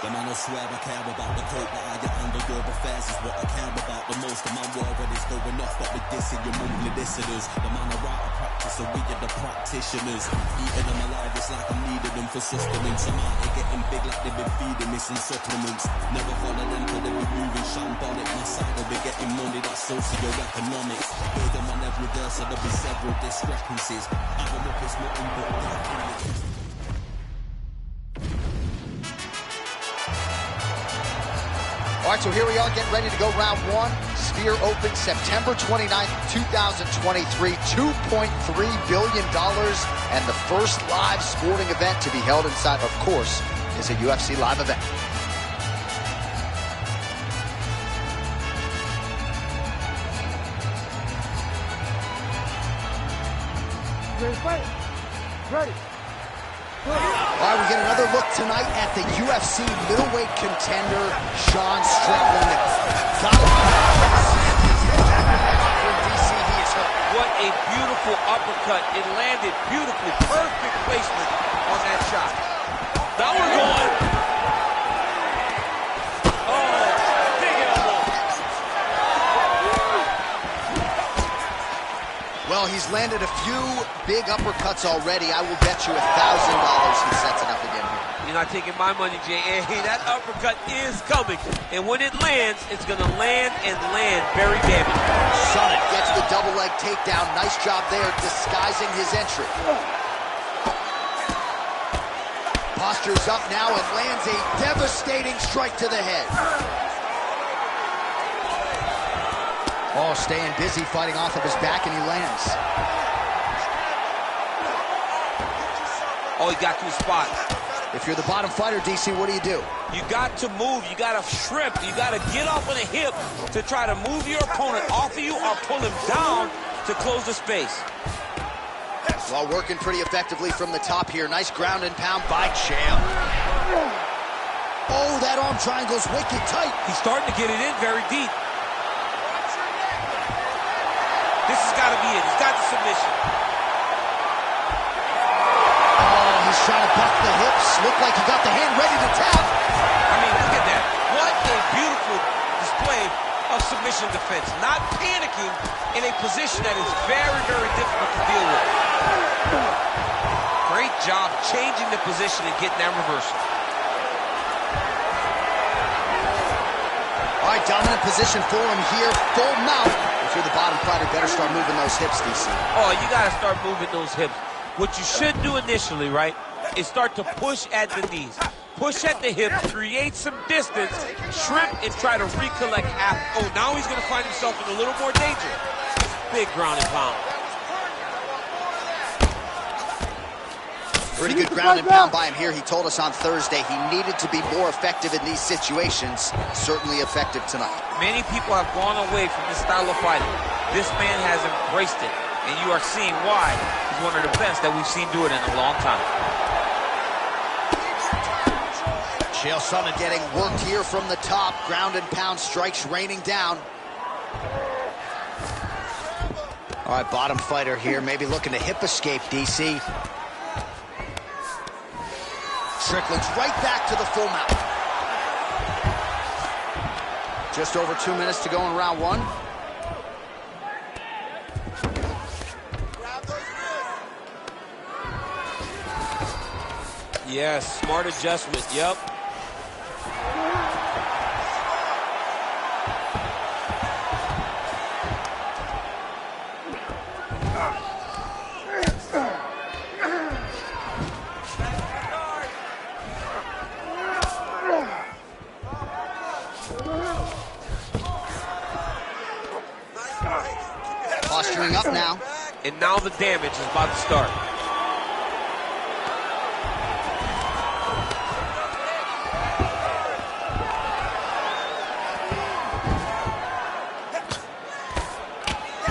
The man will swear I care about the coat that I get under your affairs is what I care about the most. The man world is going off, but with this in your monthly listeners. The man I write a practice, so we are the practitioners. Eating them alive, it's like I'm needing them for sustenance. I'm out here getting big like they've been feeding me some supplements. Never follow them till they be moving shambolic. My side will be getting money, that's socio-economics. Hear them on every verse, so there'll be several discrepancies. Add them up, it's nothing but All right, so here we are getting ready to go round one. Sphere Open, September 29th, 2023, $2.3 billion, and the first live sporting event to be held inside, of course, is a UFC live event. Ready to fight? Ready. All right, we get another look tonight at the UFC middleweight contender, Sean Strickland. Got it. DC, he is hurt. What a beautiful uppercut. It landed beautifully. Perfect placement on that shot. Now we're going. Oh, big elbow. Well, he's landed a few big uppercuts already. I will bet you $1,000 he sets it up again here. You're not taking my money, Jay. Hey, that uppercut is coming. And when it lands, it's going to land and land very damaging. Sonnen gets the double leg takedown. Nice job there disguising his entry. Postures up now and lands a devastating strike to the head. Oh, staying busy, fighting off of his back, and he lands. Oh, he got to his spot. If you're the bottom fighter, DC, what do? You got to move. You got to shrimp. You got to get off on a hip to try to move your opponent off of you or pull him down to close the space. Well, working pretty effectively from the top here. Nice ground and pound by Chael. Oh, that arm triangle's wicked tight. He's starting to get it in very deep. This has got to be it. He's got the submission. Oh, he's trying to buck the hips. Looked like he got the hand ready to tap. I mean, look at that. What a beautiful display of submission defense. Not panicking in a position that is very, very difficult to deal with. Great job changing the position and getting that reversal. All right, dominant position for him here. Full mount. If you're the bottom fighter, better start moving those hips, DC. Oh, you got to start moving those hips. What you should do initially, right, is start to push at the knees. Push at the hips, create some distance, shrimp, and try to recollect after. Oh, now he's going to find himself in a little more danger. Big ground and pound. Pretty good ground and pound by him here. He told us on Thursday he needed to be more effective in these situations. Certainly effective tonight. Many people have gone away from this style of fighting. This man has embraced it, and you are seeing why he's one of the best that we've seen do it in a long time. Chael Sonnen getting worked here from the top. Ground and pound strikes raining down. All right, bottom fighter here, maybe looking to hip escape, DC. Strickland's right back to the full mount. Just over 2 minutes to go in round one. Yes, smart adjustment, yep. off now. And now the damage is about to start.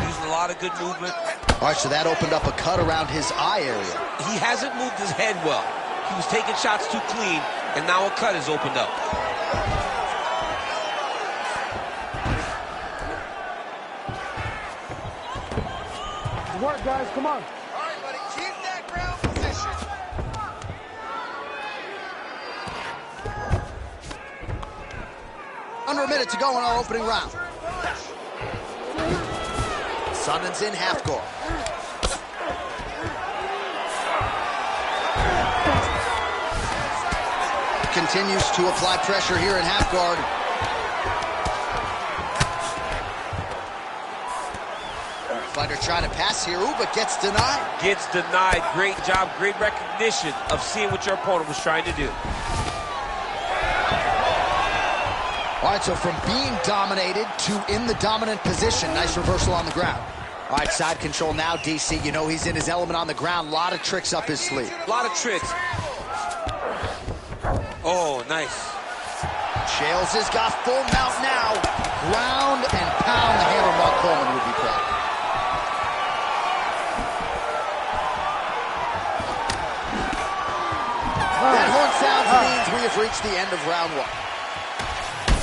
Using a lot of good movement. All right, so that opened up a cut around his eye area. He hasn't moved his head well. He was taking shots too clean, and now a cut has opened up. Good work, guys. Come on. All right, buddy, keep that ground position. Under a minute to go in our opening round. Sonnen's in half guard. Continues to apply pressure here in half guard. Fighter trying to pass here, but gets denied. Gets denied. Great job, great recognition of seeing what your opponent was trying to do. All right, so from being dominated to in the dominant position. Nice reversal on the ground. All right, side control now, DC. You know he's in his element on the ground. A lot of tricks up his sleeve. A lot of tricks. Oh, nice. Shales has got full mount now. Ground and pound the hammer. Mark Coleman would be proud. That horn sounds means we have reached the end of round one.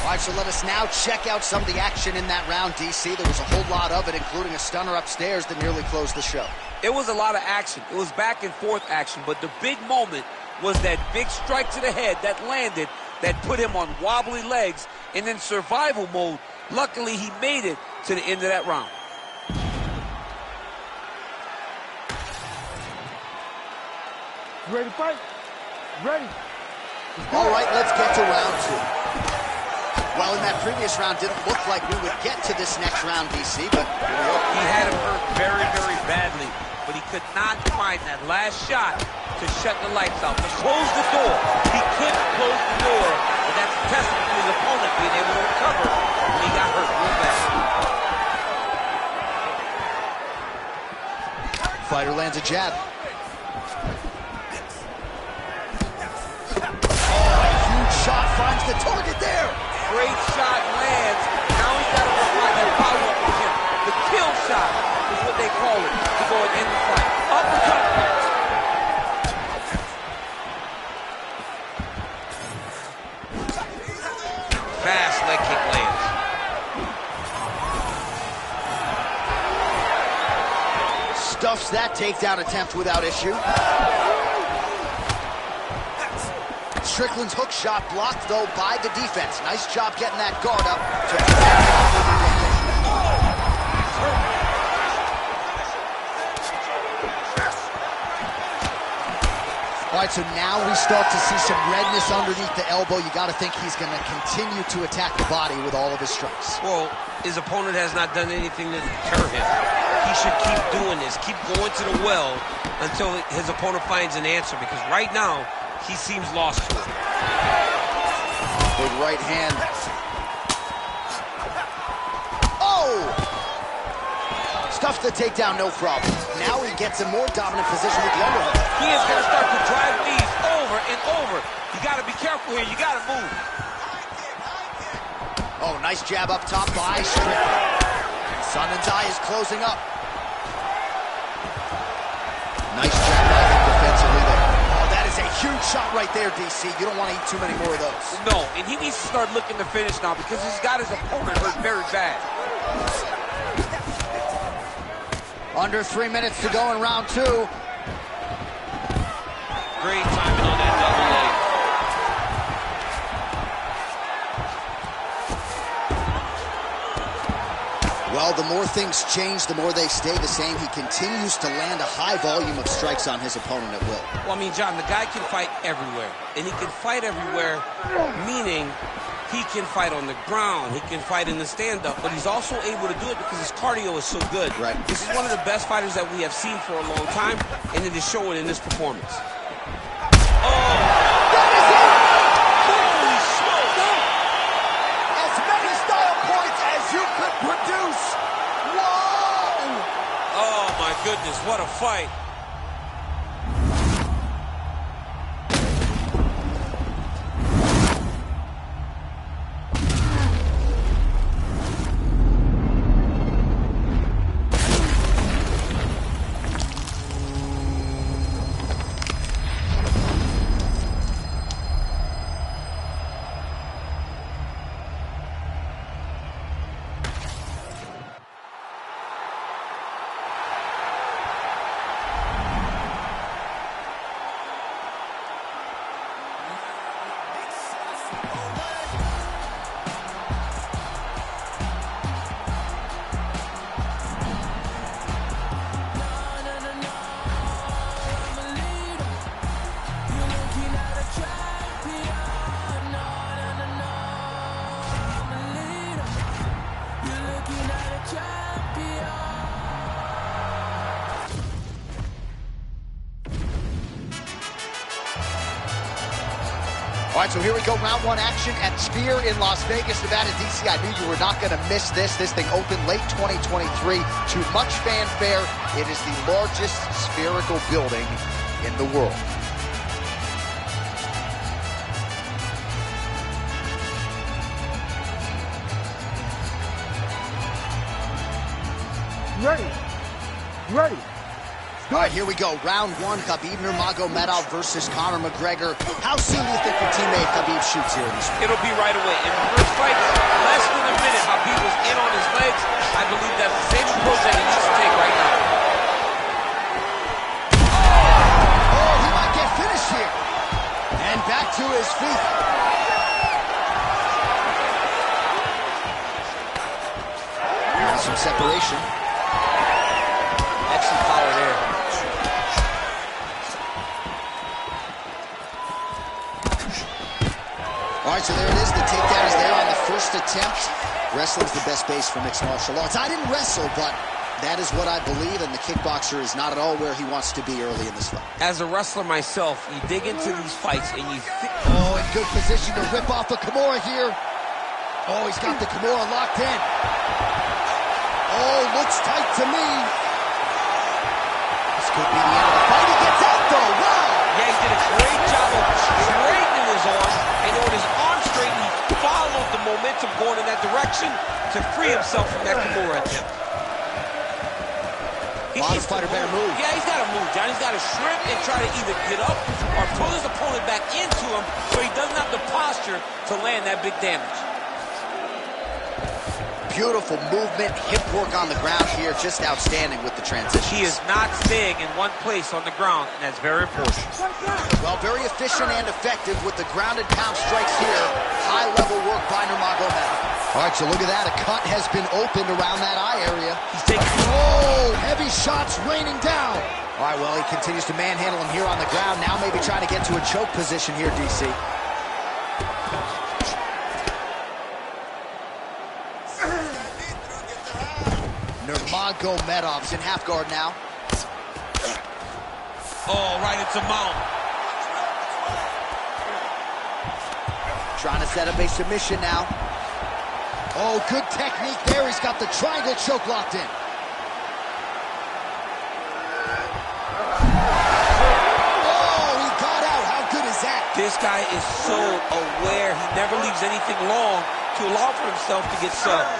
All right, so let us now check out some of the action in that round, DC. There was a whole lot of it, including a stunner upstairs that nearly closed the show. It was a lot of action. It was back and forth action, but the big moment was that big strike to the head that landed, that put him on wobbly legs, and in survival mode, luckily he made it to the end of that round. You ready to fight? Ready. All right, let's get to round two. Well, in that previous round, didn't look like we would get to this next round, DC, but here we are. He had him hurt very, very badly, but he could not find that last shot to shut the lights out, to close the door. He couldn't close the door, and that's a testament to his opponent being able to recover when he got hurt real bad. Fighter lands a jab. Shot finds the target there. Great shot lands. Now he's got to provide that follow-up with him. The kill shot is what they call it to go and end the fight. Uppercut. Fast leg kick lands. Stuffs that takedown attempt without issue. Strickland's hook shot blocked, though, by the defense. Nice job getting that guard up. All right, so now we start to see some redness underneath the elbow. You got to think he's going to continue to attack the body with all of his strikes. Well, his opponent has not done anything to deter him. He should keep doing this, keep going to the well until his opponent finds an answer, because right now, he seems lost to it. Big right hand. Oh! Stuffs the takedown, no problem. Now he gets a more dominant position with the underhook. He is going to start to drive these over and over. You got to be careful here. You got to move. Oh, nice jab up top by Strickland. Sonnen's eye is closing up. Nice jab by him defensively there. A huge shot right there, DC. You don't want to eat too many more of those. No, and he needs to start looking to finish now because he's got his opponent hurt very bad. Under 3 minutes to go in round two. Great timing on that double leg. Well, the more things change, the more they stay the same. He continues to land a high volume of strikes on his opponent at will. Well, I mean, John, the guy can fight everywhere. And he can fight everywhere, meaning he can fight on the ground, he can fight in the stand-up, but he's also able to do it because his cardio is so good. Right. This is one of the best fighters that we have seen for a long time, and it is showing in this performance. Oh! That is it! Holy smokes! As many style points as you could produce. Whoa! Oh, fight. All right, so here we go, round one action at Sphere in Las Vegas, Nevada, DC. I knew you were not going to miss this. This thing opened late 2023 to much fanfare. It is the largest spherical building in the world. Ready. Ready. All right, here we go. Round one, Khabib Nurmagomedov versus Conor McGregor. How soon do you think your teammate Khabib shoots here in this one? It'll be right away. In the first fight, less than a minute, Khabib was in on his legs. I believe that's the same approach that he needs to take right now. Oh, he might get finished here. And back to his feet. Some separation. Excellent power there. All right, so there it is. The takedown is there on the first attempt. Wrestling's the best base for mixed martial arts. I didn't wrestle, but that is what I believe, and the kickboxer is not at all where he wants to be early in this fight. As a wrestler myself, you dig into these fights and you think... Oh, in good position to rip off a Kimura here. Oh, he's got the Kimura locked in. Oh, looks tight to me. This could be the end of the fight. He gets out, though. Wow. Yeah, he did a great job of straightening his arm, and when his arm straightened, he followed the momentum going in that direction to free himself from that Kimura attempt. Bottom fighter better move. Yeah, he's got to move, John. He's got to shrimp and try to either get up or pull his opponent back into him so he doesn't have the posture to land that big damage. Beautiful movement, hip work on the ground here, just outstanding with the transition. He is not staying in one place on the ground, and that's very important. Well, very efficient and effective with the grounded pound strikes here. High-level work by Nurmagomedov. All right, so look at that. A cut has been opened around that eye area. He's taking... Oh, heavy shots raining down. All right, well, he continues to manhandle him here on the ground. Now maybe trying to get to a choke position here, DC. Nurmagomedov's in half guard now. Oh, right into mount. Trying to set up a submission now. Oh, good technique there. He's got the triangle choke locked in. Oh, he got out. How good is that? This guy is so aware. He never leaves anything long to allow for himself to get subbed.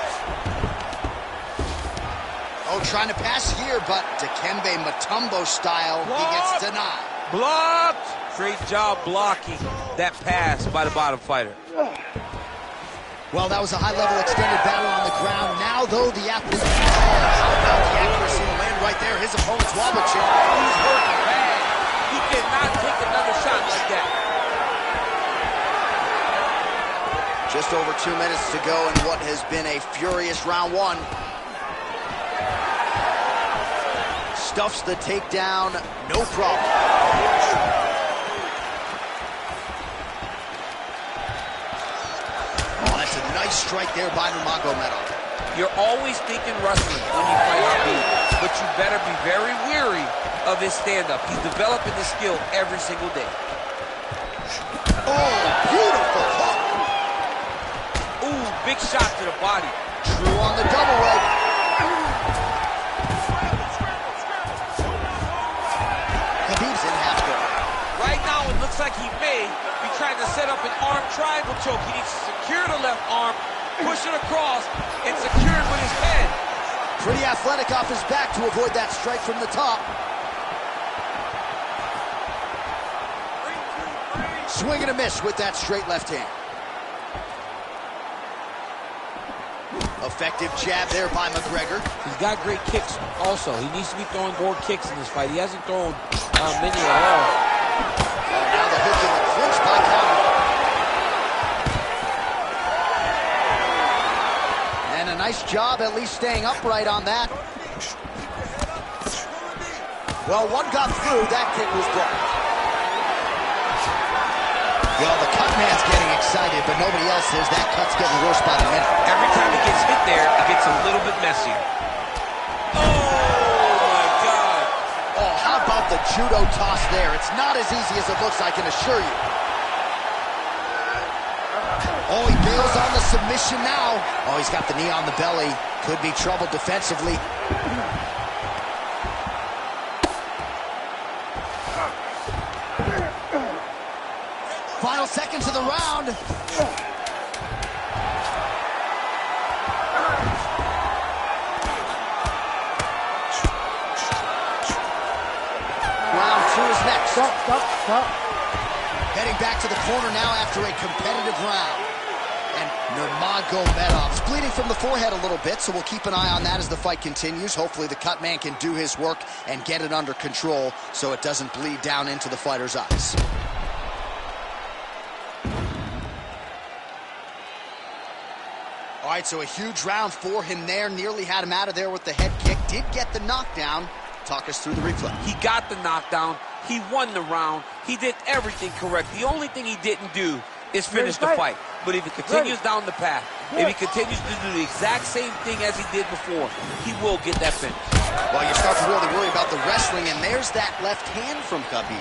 Oh, trying to pass here, but Dikembe Mutombo style, he gets denied. Blocked! Great job blocking that pass by the bottom fighter. Well, that was a high-level extended battle on the ground. Now, though, the athlete... How about the accuracy to land right there? His opponent's wobble chin. He's hurting bad. He cannot take another shot like that. Just over 2 minutes to go in what has been a furious round one. Stuffs the takedown, no problem. Oh, that's a nice strike there by Nurmagomedov. You're always thinking wrestling when you fight Khabib, but you better be very weary of his stand-up. He's developing the skill every single day. Oh, beautiful hook. Ooh, big shot to the body. True on the double leg. like he may be trying to set up an arm triangle choke. He needs to secure the left arm, push it across, and secure it with his head. Pretty athletic off his back to avoid that strike from the top. Swing and a miss with that straight left hand. Effective jab there by McGregor. He's got great kicks also. He needs to be throwing more kicks in this fight. He hasn't thrown many at all. Now the hook in the clinch by Conor. And a nice job at least staying upright on that. Well, one got through. That kick was blocked. Well, the cut man's getting excited, but nobody else is. That cut's getting worse by the minute. Every time he gets hit there, it gets a little bit messier. Oh, my God. Oh, how about the judo toss there? It's not as easy as it looks, I can assure you. Oh, he bails on the submission now. Oh, he's got the knee on the belly. Could be trouble defensively. Final seconds of the round. Round 2 is next. Stop. Heading back to the corner now after a competitive round. And Nurmagomedov's bleeding from the forehead a little bit, so we'll keep an eye on that as the fight continues. Hopefully the cut man can do his work and get it under control so it doesn't bleed down into the fighter's eyes. All right, so a huge round for him there. Nearly had him out of there with the head kick. Did get the knockdown. Talk us through the replay. He got the knockdown. He won the round. He did everything correct. The only thing he didn't do is finish the fight. But if he continues down the path, if he continues to do the exact same thing as he did before, he will get that finish. Well, you start to really worry about the wrestling, and there's that left hand from Khabib.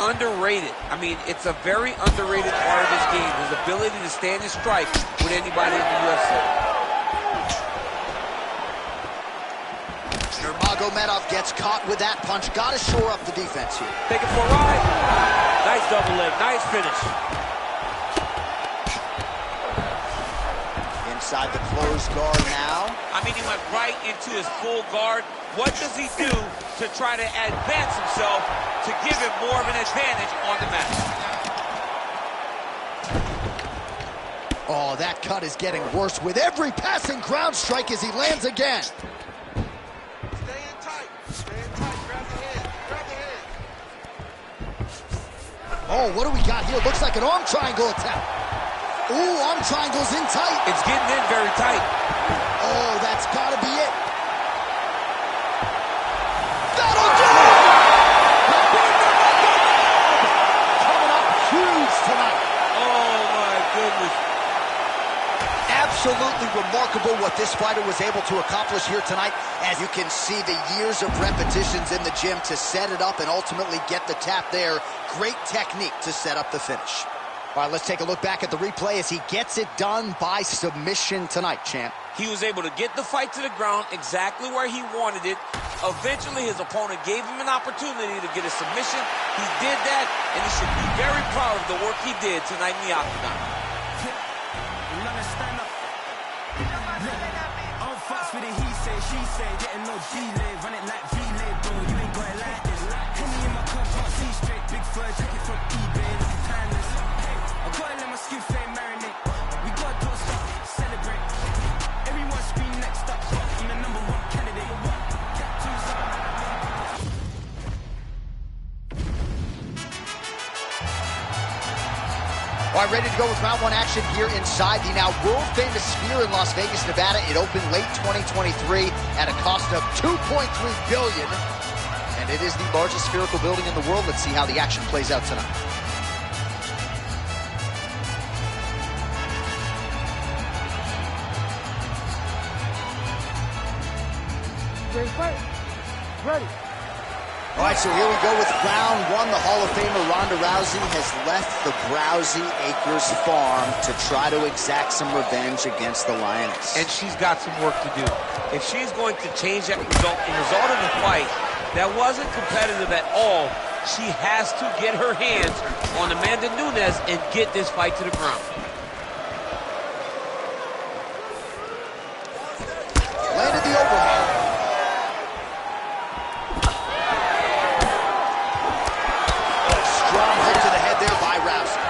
Underrated. I mean, it's a very underrated part of his game, his ability to stand and strike with anybody in the UFC. Nurmagomedov gets caught with that punch. Got to shore up the defense here. Take it for a ride. Nice double leg. Nice finish. Inside the closed guard now. I mean, he went right into his full guard. What does he do to try to advance himself to give him more of an advantage on the mat? Oh, that cut is getting worse with every passing ground strike as he lands again. Stay in tight. Grab the head. Oh, what do we got here? Looks like an arm triangle attempt. Ooh, arm triangle's in tight. It's getting in very tight. Oh, that's got to be it. That'll do it! Coming up huge tonight. Oh, my goodness. Absolutely remarkable what this fighter was able to accomplish here tonight. As you can see, the years of repetitions in the gym to set it up and ultimately get the tap there. Great technique to set up the finish. All right, let's take a look back at the replay as he gets it done by submission tonight, champ. He was able to get the fight to the ground exactly where he wanted it. Eventually, his opponent gave him an opportunity to get a submission. He did that, and he should be very proud of the work he did tonight in the octagon. I'm fucks with it, he say, she say, getting no delay, run it like relay, bro, you ain't got it like this. Penny in my cup, can't see straight, big fur jacket from eBay, looking timeless. I gotta let my skin flame marinate, we gotta toast up, celebrate. Everyone scream next up, I'm the #1 candidate. Tattoos up. All right, ready to go with round 1 action here inside the now world-famous Sphere in Las Vegas, Nevada. It opened late 2023 at a cost of $2.3 billion. And it is the largest spherical building in the world. Let's see how the action plays out tonight. Ready, fight. Ready. All right, so here we go with round 1. The Hall of Famer Ronda Rousey has left the Browsey Acres farm to try to exact some revenge against the Lioness. And she's got some work to do. If she's going to change that result, the result of the fight that wasn't competitive at all, She has to get her hands on Amanda Nunes and get this fight to the ground. Landed the overhand. Strong hook to the head there by Rousey.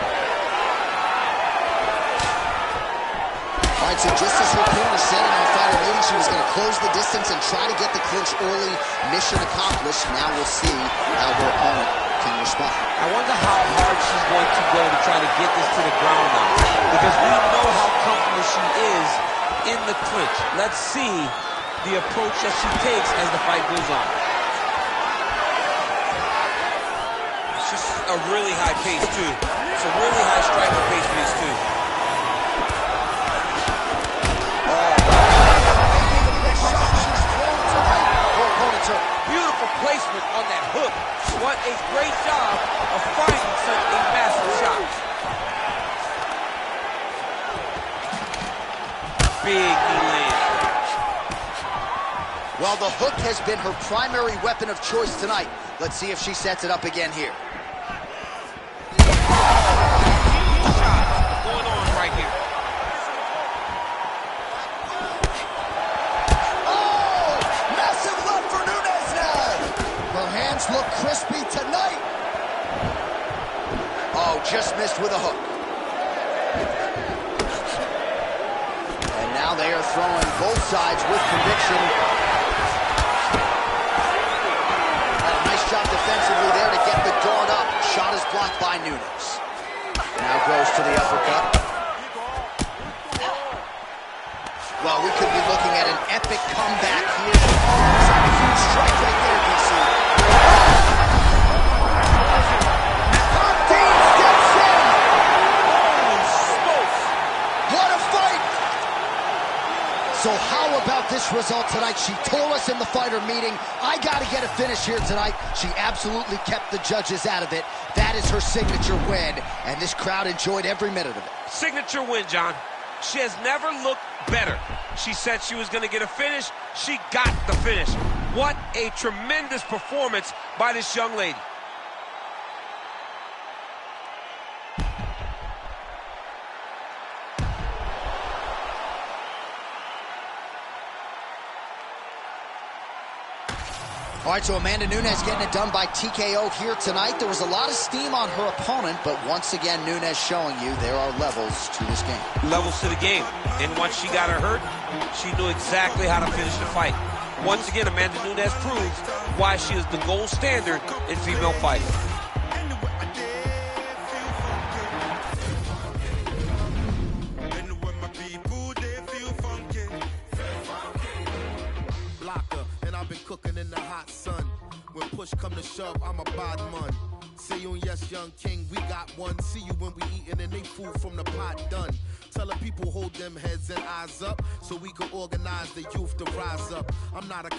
All right, so just as her corner said in our fighter meeting, she was going to close the distance and try to get the clinch early. Mission accomplished. Now we'll see how her opponent can respond. I wonder how hard she's going to go to try to get this to the ground now, because we know how comfortable she is in the clinch. Let's see the approach that she takes as the fight goes on. It's just a really high pace, too. It's a really high striking pace for these two. Beautiful placement on that hook. What a great job of finding such a massive shot. Big knee land. Well, the hook has been her primary weapon of choice tonight. Let's see if she sets it up again here. Shots going on right here. Look crispy tonight. Oh, just missed with a hook. And now they are throwing both sides with conviction. And a nice job defensively there to get the guard up. Shot is blocked by Nunes. Now goes to the uppercut. Well, we could be looking at an epic comeback here. A huge strike right there, DC. So how about this result tonight? She tore us in the fighter meeting. I got to get a finish here tonight. She absolutely kept the judges out of it. That is her signature win, and this crowd enjoyed every minute of it. Signature win, John. She has never looked better. She said she was going to get a finish. She got the finish. What a tremendous performance by this young lady. All right, so Amanda Nunes getting it done by TKO here tonight. There was a lot of steam on her opponent, but once again, Nunes showing you there are levels to this game. Levels to the game. And once she got her hurt, she knew exactly how to finish the fight. Once again, Amanda Nunes proves why she is the gold standard in female fighting. Cooking in the hot sun. When push come to shove, I'm a bad man. Say you and yes, young king, we got one. See you when we eating and they food from the pot done. Tell the people hold them heads and eyes up so we can organize the youth to rise up. I'm not a